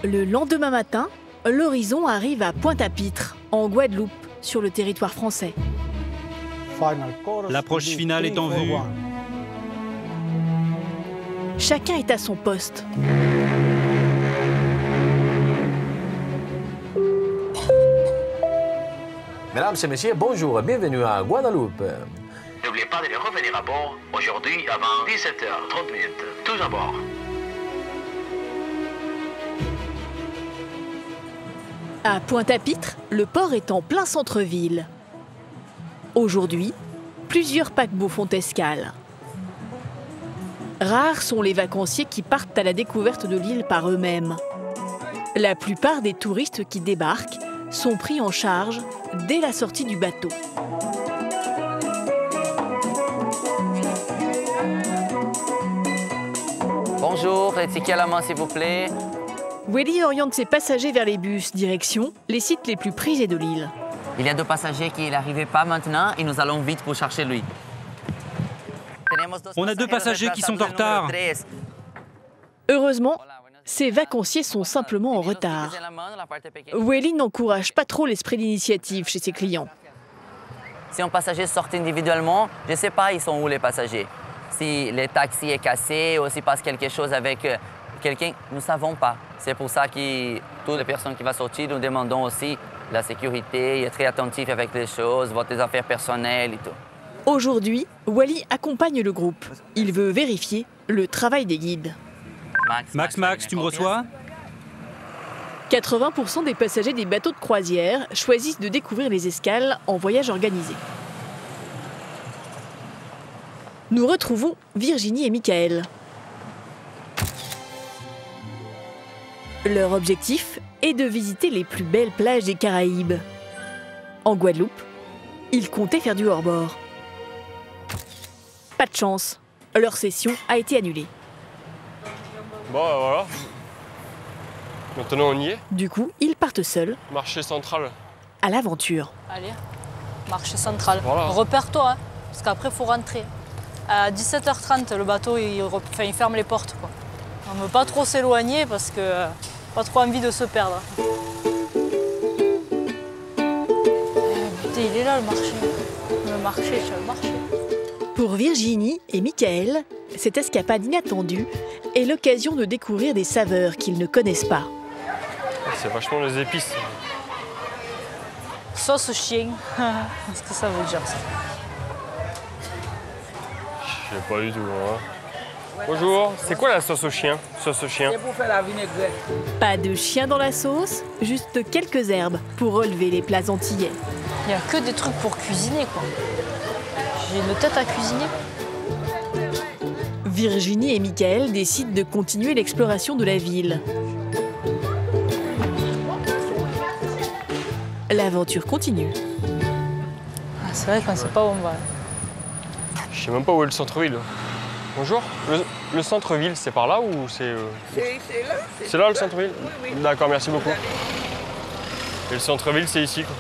Le lendemain matin, l'horizon arrive à Pointe-à-Pitre, en Guadeloupe, sur le territoire français. L'approche finale est en vue. Chacun est à son poste. Mesdames et messieurs, bonjour, bienvenue à Guadeloupe. N'oubliez pas de revenir à bord aujourd'hui avant 17h30, tous à bord. À Pointe-à-Pitre, le port est en plein centre-ville. Aujourd'hui, plusieurs paquebots font escale. Rares sont les vacanciers qui partent à la découverte de l'île par eux-mêmes. La plupart des touristes qui débarquent sont pris en charge dès la sortie du bateau. Bonjour, les tickets à la main s'il vous plaît. Welly oriente ses passagers vers les bus, direction les sites les plus prisés de l'île. Il y a 2 passagers qui n'arrivent pas maintenant et nous allons vite pour chercher lui. On a 2 passagers qui sont en retard. Heureusement, ces vacanciers sont simplement en retard. Welly n'encourage pas trop l'esprit d'initiative chez ses clients. Si un passager sort individuellement, je ne sais pas ils sont où les passagers. Si le taxi est cassé ou s'il passe quelque chose avec quelqu'un, nous ne savons pas. C'est pour ça que toutes les personnes qui vont sortir, nous demandons aussi la sécurité, être très attentif avec les choses, votre affaires personnelles et tout. Aujourd'hui, Wally accompagne le groupe. Il veut vérifier le travail des guides. Max, tu me reçois? 80% des passagers des bateaux de croisière choisissent de découvrir les escales en voyage organisé. Nous retrouvons Virginie et Michael. Leur objectif est de visiter les plus belles plages des Caraïbes. En Guadeloupe, ils comptaient faire du hors-bord. Pas de chance, leur session a été annulée. Bon, voilà. Maintenant, on y est. Du coup, ils partent seuls. Marché central. À l'aventure. Allez, marché central. Voilà. Repère-toi, hein, parce qu'après, il faut rentrer. À 17h30, le bateau, il ferme les portes, quoi. On ne veut pas trop s'éloigner parce que Pas trop envie de se perdre. Putain, il est là le marché. Le marché, c'est le marché. Pour Virginie et Michael, cette escapade inattendue est l'occasion de découvrir des saveurs qu'ils ne connaissent pas. C'est vachement les épices. Sauce chien. Qu'est-ce que ça veut dire ça? Je sais pas du tout. Hein. Bonjour, c'est quoi la sauce au chien? Sauce au chien. Pas de chien dans la sauce, juste quelques herbes pour relever les plats antillais. Il n'y a que des trucs pour cuisiner, quoi. J'ai une tête à cuisiner. Virginie et Michael décident de continuer l'exploration de la ville. L'aventure continue. Ah, c'est vrai qu'on ne sait pas où on va. Je sais même pas où est le centre-ville. Bonjour, le centre-ville, c'est par là ou c'est... C'est là. C'est là le centre-ville? Oui. D'accord, merci beaucoup. Et le centre-ville, c'est ici, quoi.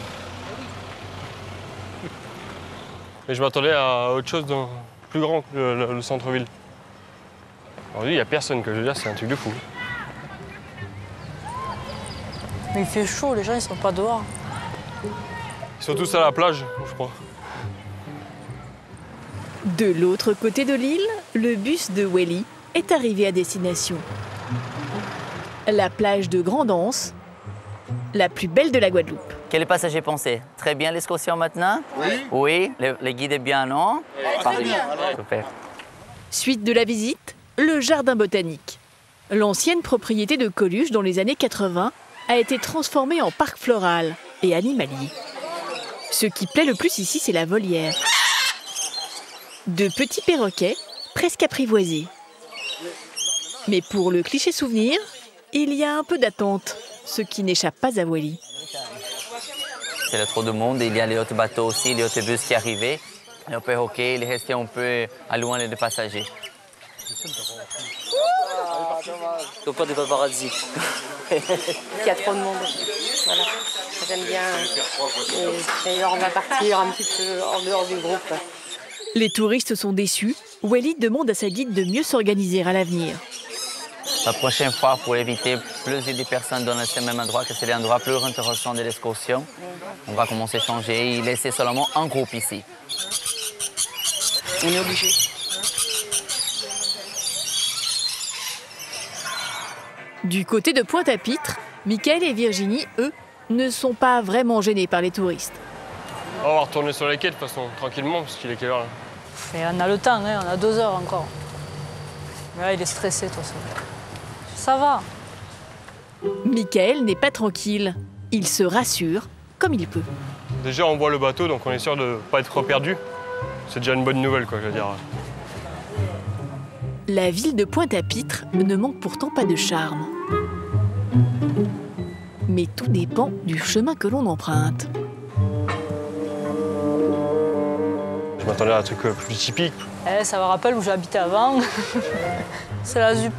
Mais je m'attendais à autre chose de plus grand que le centre-ville. Aujourd'hui, il n'y a personne, que je veux dire, c'est un truc de fou. Mais il fait chaud, les gens, ils sont pas dehors. Ils sont tous à la plage, je crois. De l'autre côté de l'île, le bus de Welly est arrivé à destination. La plage de Grand'Anse, la plus belle de la Guadeloupe. Quel passager pensez? Très bien l'excursion maintenant? Oui. Oui, le guide est bien, non? Très bien. Super. Suite de la visite, le jardin botanique. L'ancienne propriété de Coluche dans les années 80 a été transformée en parc floral et animalier. Ce qui plaît le plus ici, c'est la volière. De petits perroquets, presque apprivoisés. Mais pour le cliché souvenir, il y a un peu d'attente, ce qui n'échappe pas à Welly. C'est là trop de monde, il y a les autres bateaux aussi, les autobus qui arrivaient. Le perroquet, il est resté un peu à loin des passagers. Donc pas de paparazzi. Il y a trop de monde. Voilà. J'aime bien. D'ailleurs, on va partir un petit peu en dehors du groupe. Les touristes sont déçus. Welly demande à sa guide de mieux s'organiser à l'avenir. La prochaine fois, pour éviter plus de personnes dans ce même endroit, que c'est l'endroit plus intéressant de l'excursion, on va commencer à changer et laisser seulement un groupe ici. On est obligé. Du côté de Pointe-à-Pitre, Michael et Virginie, eux, ne sont pas vraiment gênés par les touristes. On va retourner sur les quais de toute façon, tranquillement, parce qu'il est quelle heure là? Et on a le temps, hein, on a 2 heures encore. Mais là, il est stressé, de toute façon. Ça va. Michael n'est pas tranquille. Il se rassure comme il peut. Déjà, on voit le bateau, donc on est sûr de ne pas être perdu. C'est déjà une bonne nouvelle, quoi, je veux dire. La ville de Pointe-à-Pitre ne manque pourtant pas de charme. Mais tout dépend du chemin que l'on emprunte. Je m'attendais à un truc plus typique. Ça me rappelle où j'habitais avant. C'est la ZUP.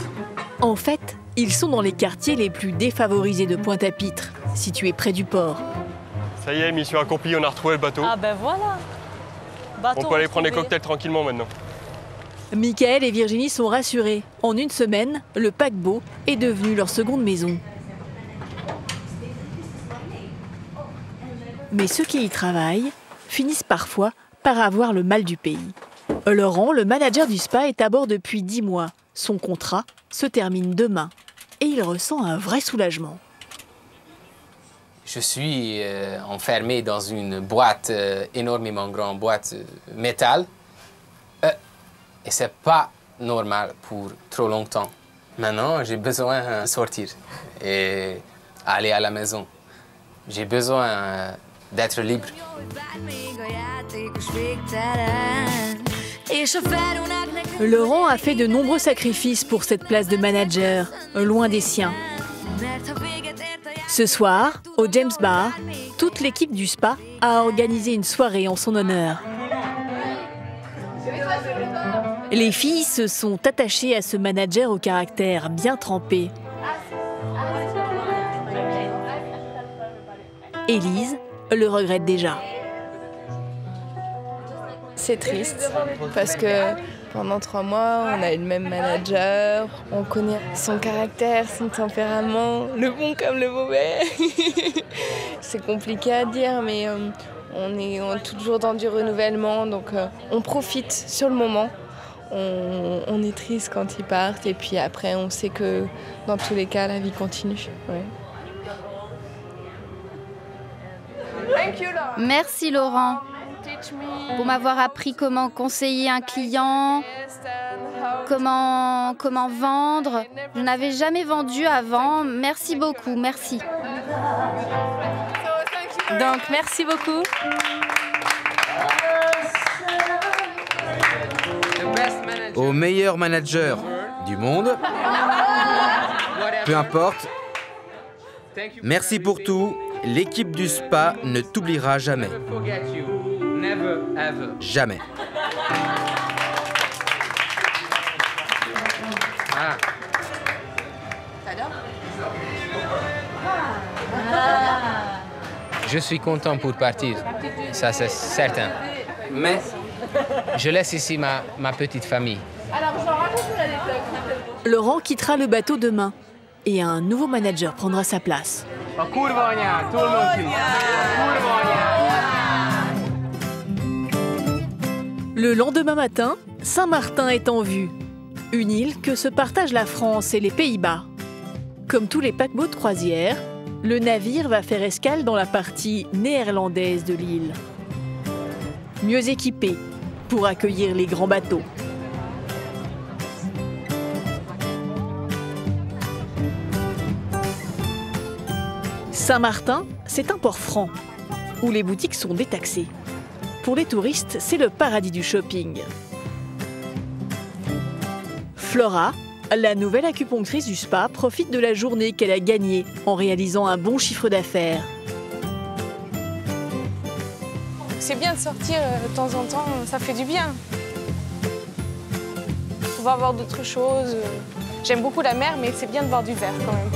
En fait, ils sont dans les quartiers les plus défavorisés de Pointe-à-Pitre, situés près du port. Ça y est, mission accomplie, on a retrouvé le bateau. Ah ben voilà. On peut aller prendre des cocktails tranquillement maintenant. Michael et Virginie sont rassurés. En une semaine, le paquebot est devenu leur seconde maison. Mais ceux qui y travaillent finissent parfois par avoir le mal du pays. Laurent, le manager du spa, est à bord depuis 10 mois. Son contrat se termine demain et il ressent un vrai soulagement. Je suis enfermé dans une boîte, énormément grande boîte métal. Et c'est pas normal pour trop longtemps. Maintenant, j'ai besoin de sortir et aller à la maison. J'ai besoin d'être libre. Laurent a fait de nombreux sacrifices pour cette place de manager, loin des siens. Ce soir, au James Bar, toute l'équipe du spa a organisé une soirée en son honneur. Les filles se sont attachées à ce manager au caractère bien trempé. Élise le regrette déjà. C'est triste parce que Pendant 3 mois, on a eu le même manager, on connaît son caractère, son tempérament, le bon comme le mauvais. C'est compliqué à dire, mais on est toujours dans du renouvellement, donc on profite sur le moment. On est triste quand ils partent, et puis après, on sait que dans tous les cas, la vie continue. Ouais. Merci Laurent pour m'avoir appris comment conseiller un client, comment vendre. Je n'avais jamais vendu avant. Merci beaucoup, merci. Donc, merci beaucoup. Au meilleur manager du monde, peu importe, merci pour tout. L'équipe du spa ne t'oubliera jamais. Jamais. Je suis content pour partir, ça c'est certain. Mais je laisse ici ma petite famille. Laurent quittera le bateau demain et un nouveau manager prendra sa place. Le lendemain matin, Saint-Martin est en vue. Une île que se partagent la France et les Pays-Bas. Comme tous les paquebots de croisière, le navire va faire escale dans la partie néerlandaise de l'île. Mieux équipé pour accueillir les grands bateaux. Saint-Martin, c'est un port franc, où les boutiques sont détaxées. Pour les touristes, c'est le paradis du shopping. Flora, la nouvelle acupunctrice du spa, profite de la journée qu'elle a gagnée en réalisant un bon chiffre d'affaires. C'est bien de sortir de temps en temps, ça fait du bien. Pouvoir voir d'autres choses. J'aime beaucoup la mer, mais c'est bien de voir du vert quand même.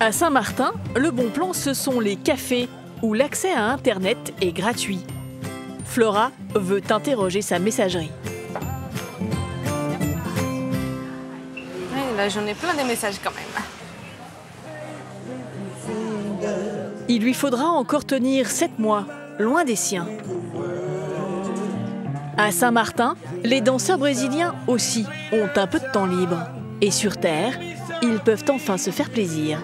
À Saint-Martin, le bon plan, ce sont les cafés où l'accès à Internet est gratuit. Flora veut interroger sa messagerie. Ouais, là, j'en ai plein de messages quand même. Il lui faudra encore tenir 7 mois, loin des siens. À Saint-Martin, les danseurs brésiliens aussi ont un peu de temps libre. Et sur Terre, ils peuvent enfin se faire plaisir.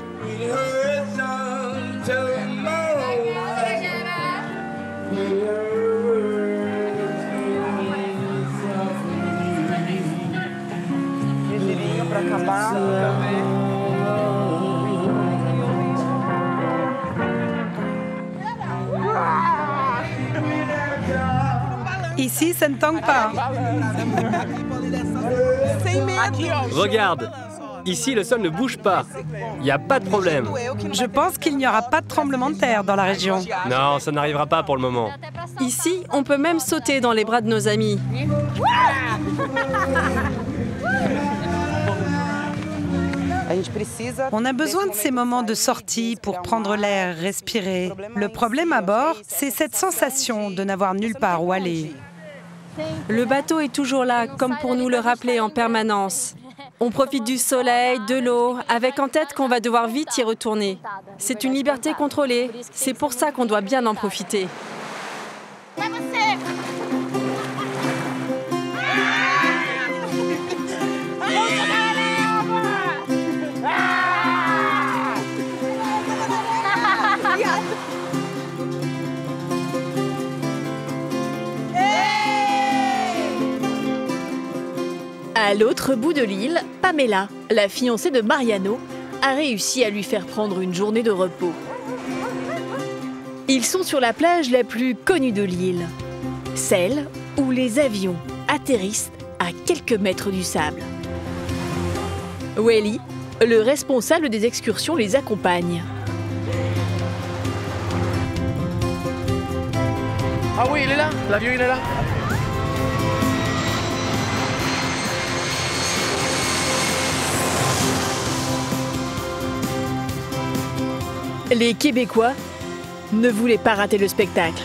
Ici, ça ne tangue pas. Regarde, ici le sol ne bouge pas. Il n'y a pas de problème. Je pense qu'il n'y aura pas de tremblement de terre dans la région. Non, ça n'arrivera pas pour le moment. Ici, on peut même sauter dans les bras de nos amis. On a besoin de ces moments de sortie pour prendre l'air, respirer. Le problème à bord, c'est cette sensation de n'avoir nulle part où aller. Le bateau est toujours là, comme pour nous le rappeler en permanence. On profite du soleil, de l'eau, avec en tête qu'on va devoir vite y retourner. C'est une liberté contrôlée. C'est pour ça qu'on doit bien en profiter. À l'autre bout de l'île, Pamela, la fiancée de Mariano, a réussi à lui faire prendre une journée de repos. Ils sont sur la plage la plus connue de l'île, celle où les avions atterrissent à quelques mètres du sable. Welly, le responsable des excursions, les accompagne. Ah oui, il est là, l'avion il est là. Les Québécois ne voulaient pas rater le spectacle.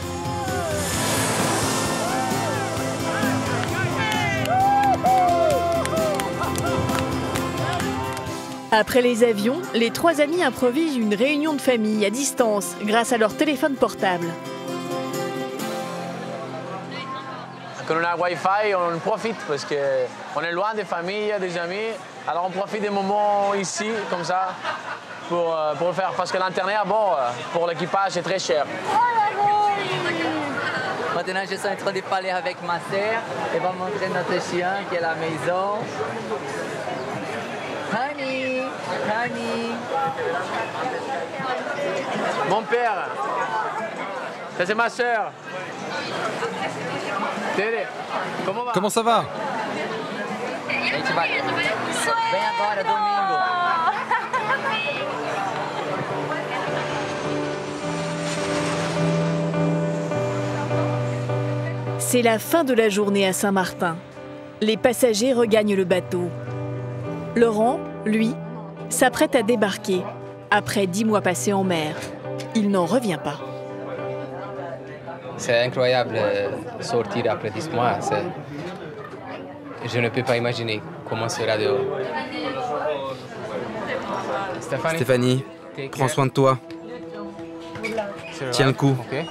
Après les avions, les 3 amis improvisent une réunion de famille à distance grâce à leur téléphone portable. Quand on a Wi-Fi, on profite parce qu'on est loin des familles, des amis. Alors on profite des moments ici, comme ça, pour le faire. Parce que l'Internet, bon, pour l'équipage, c'est très cher. Maintenant, je suis en train de parler avec ma sœur. Elle va montrer notre chien qui est à la maison. Honey, honey. Mon père, ça c'est ma sœur. Comment ça va? C'est la fin de la journée à Saint-Martin. Les passagers regagnent le bateau. Laurent, lui, s'apprête à débarquer après 10 mois passés en mer. Il n'en revient pas. C'est incroyable sortir après 10 mois. Je ne peux pas imaginer comment sera dehors. Stéphanie, prends soin de toi. Tiens le coup. Okay.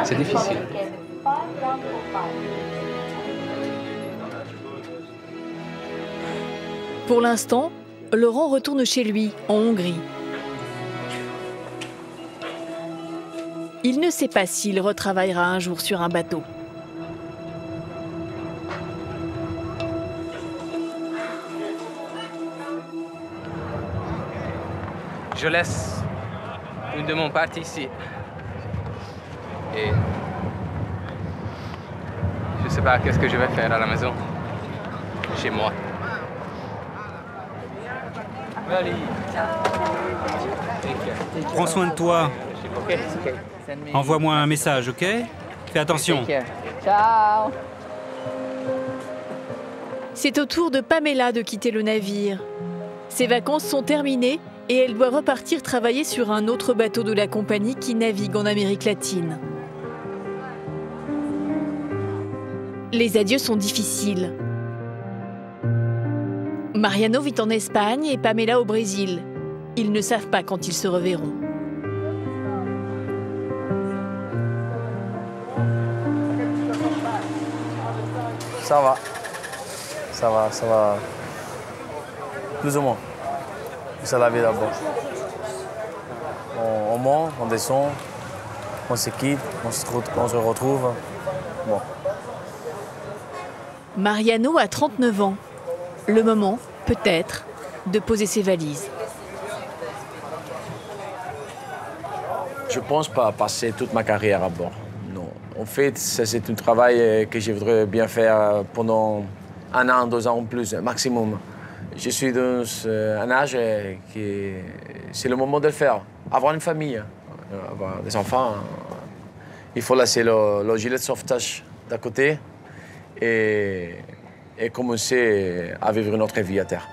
C'est difficile. Pour l'instant, Laurent retourne chez lui, en Hongrie. Il ne sait pas s'il retravaillera un jour sur un bateau. Je laisse une de mon partie ici. Et je ne sais pas qu'est-ce que je vais faire à la maison, chez moi. Prends soin de toi. Envoie-moi un message, ok? Fais attention. Ciao. C'est au tour de Pamela de quitter le navire. Ses vacances sont terminées et elle doit repartir travailler sur un autre bateau de la compagnie qui navigue en Amérique latine. Les adieux sont difficiles. Mariano vit en Espagne et Pamela au Brésil. Ils ne savent pas quand ils se reverront. Ça va. Ça va, ça va. Plus ou moins. C'est la vie d'abord. On monte, on descend, on se quitte, on se retrouve. Bon. Mariano a 39 ans. Le moment, peut-être, de poser ses valises. Je ne pense pas passer toute ma carrière à bord. Non. En fait, c'est un travail que je voudrais bien faire pendant 1 an, 2 ans en plus, maximum. Je suis dans un âge qui c'est le moment de le faire. Avoir une famille, avoir des enfants, il faut laisser le gilet de sauvetage d'à côté et commencer à vivre notre vie à terre.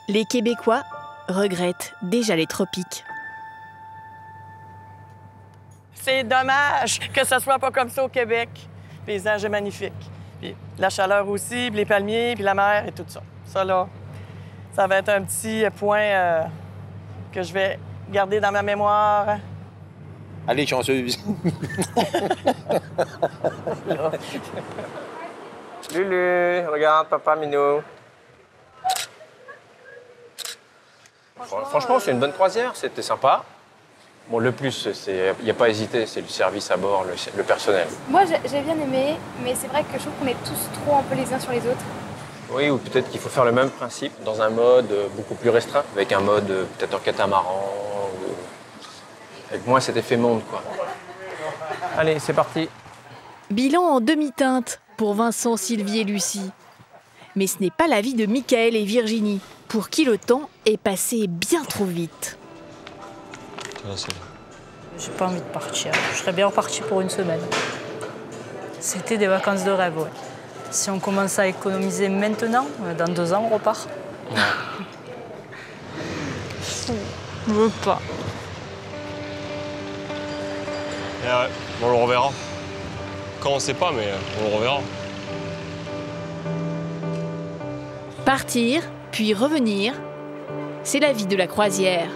Les Québécois regrettent déjà les tropiques. C'est dommage que ça soit pas comme ça au Québec. Le paysage est magnifique. Puis la chaleur aussi, puis les palmiers, puis la mer et tout ça. Ça, là, ça va être un petit point que je vais garder dans ma mémoire. Allez, chanceuse. Lulu, regarde, papa Minou. Franchement, c'est une bonne croisière, c'était sympa. Bon, le plus, il n'y a pas à hésiter, c'est le service à bord, le personnel. Moi, j'ai bien aimé, mais c'est vrai que je trouve qu'on est tous trop un peu les uns sur les autres. Oui, ou peut-être qu'il faut faire le même principe dans un mode beaucoup plus restreint, avec un mode peut-être en catamaran, avec moins cet effet monde, quoi. Allez, c'est parti. Bilan en demi-teinte pour Vincent, Sylvie et Lucie. Mais ce n'est pas l'avis de Michael et Virginie, pour qui le temps est passé bien trop vite. J'ai pas envie de partir. Je serais bien repartie pour une semaine. C'était des vacances de rêve, ouais. Si on commence à économiser maintenant, dans 2 ans, on repart. Ouais. Je veux pas. Et ouais, on le reverra. Quand on sait pas, mais on le reverra. Partir, puis revenir, c'est la vie de la croisière.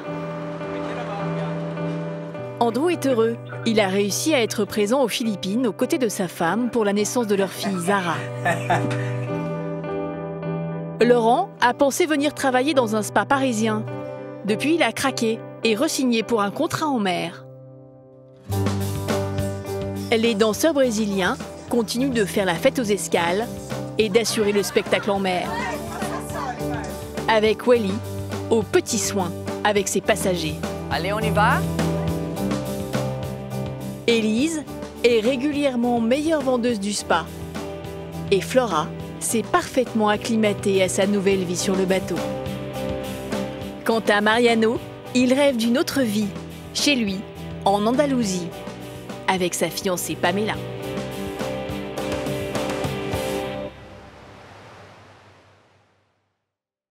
Andrew est heureux. Il a réussi à être présent aux Philippines aux côtés de sa femme pour la naissance de leur fille Zara. Laurent a pensé venir travailler dans un spa parisien. Depuis, il a craqué et re-signé pour un contrat en mer. Les danseurs brésiliens continuent de faire la fête aux escales et d'assurer le spectacle en mer. Avec Welly, aux petits soins avec ses passagers. Allez, on y va? Élise est régulièrement meilleure vendeuse du spa. Et Flora s'est parfaitement acclimatée à sa nouvelle vie sur le bateau. Quant à Mariano, il rêve d'une autre vie, chez lui, en Andalousie, avec sa fiancée Pamela.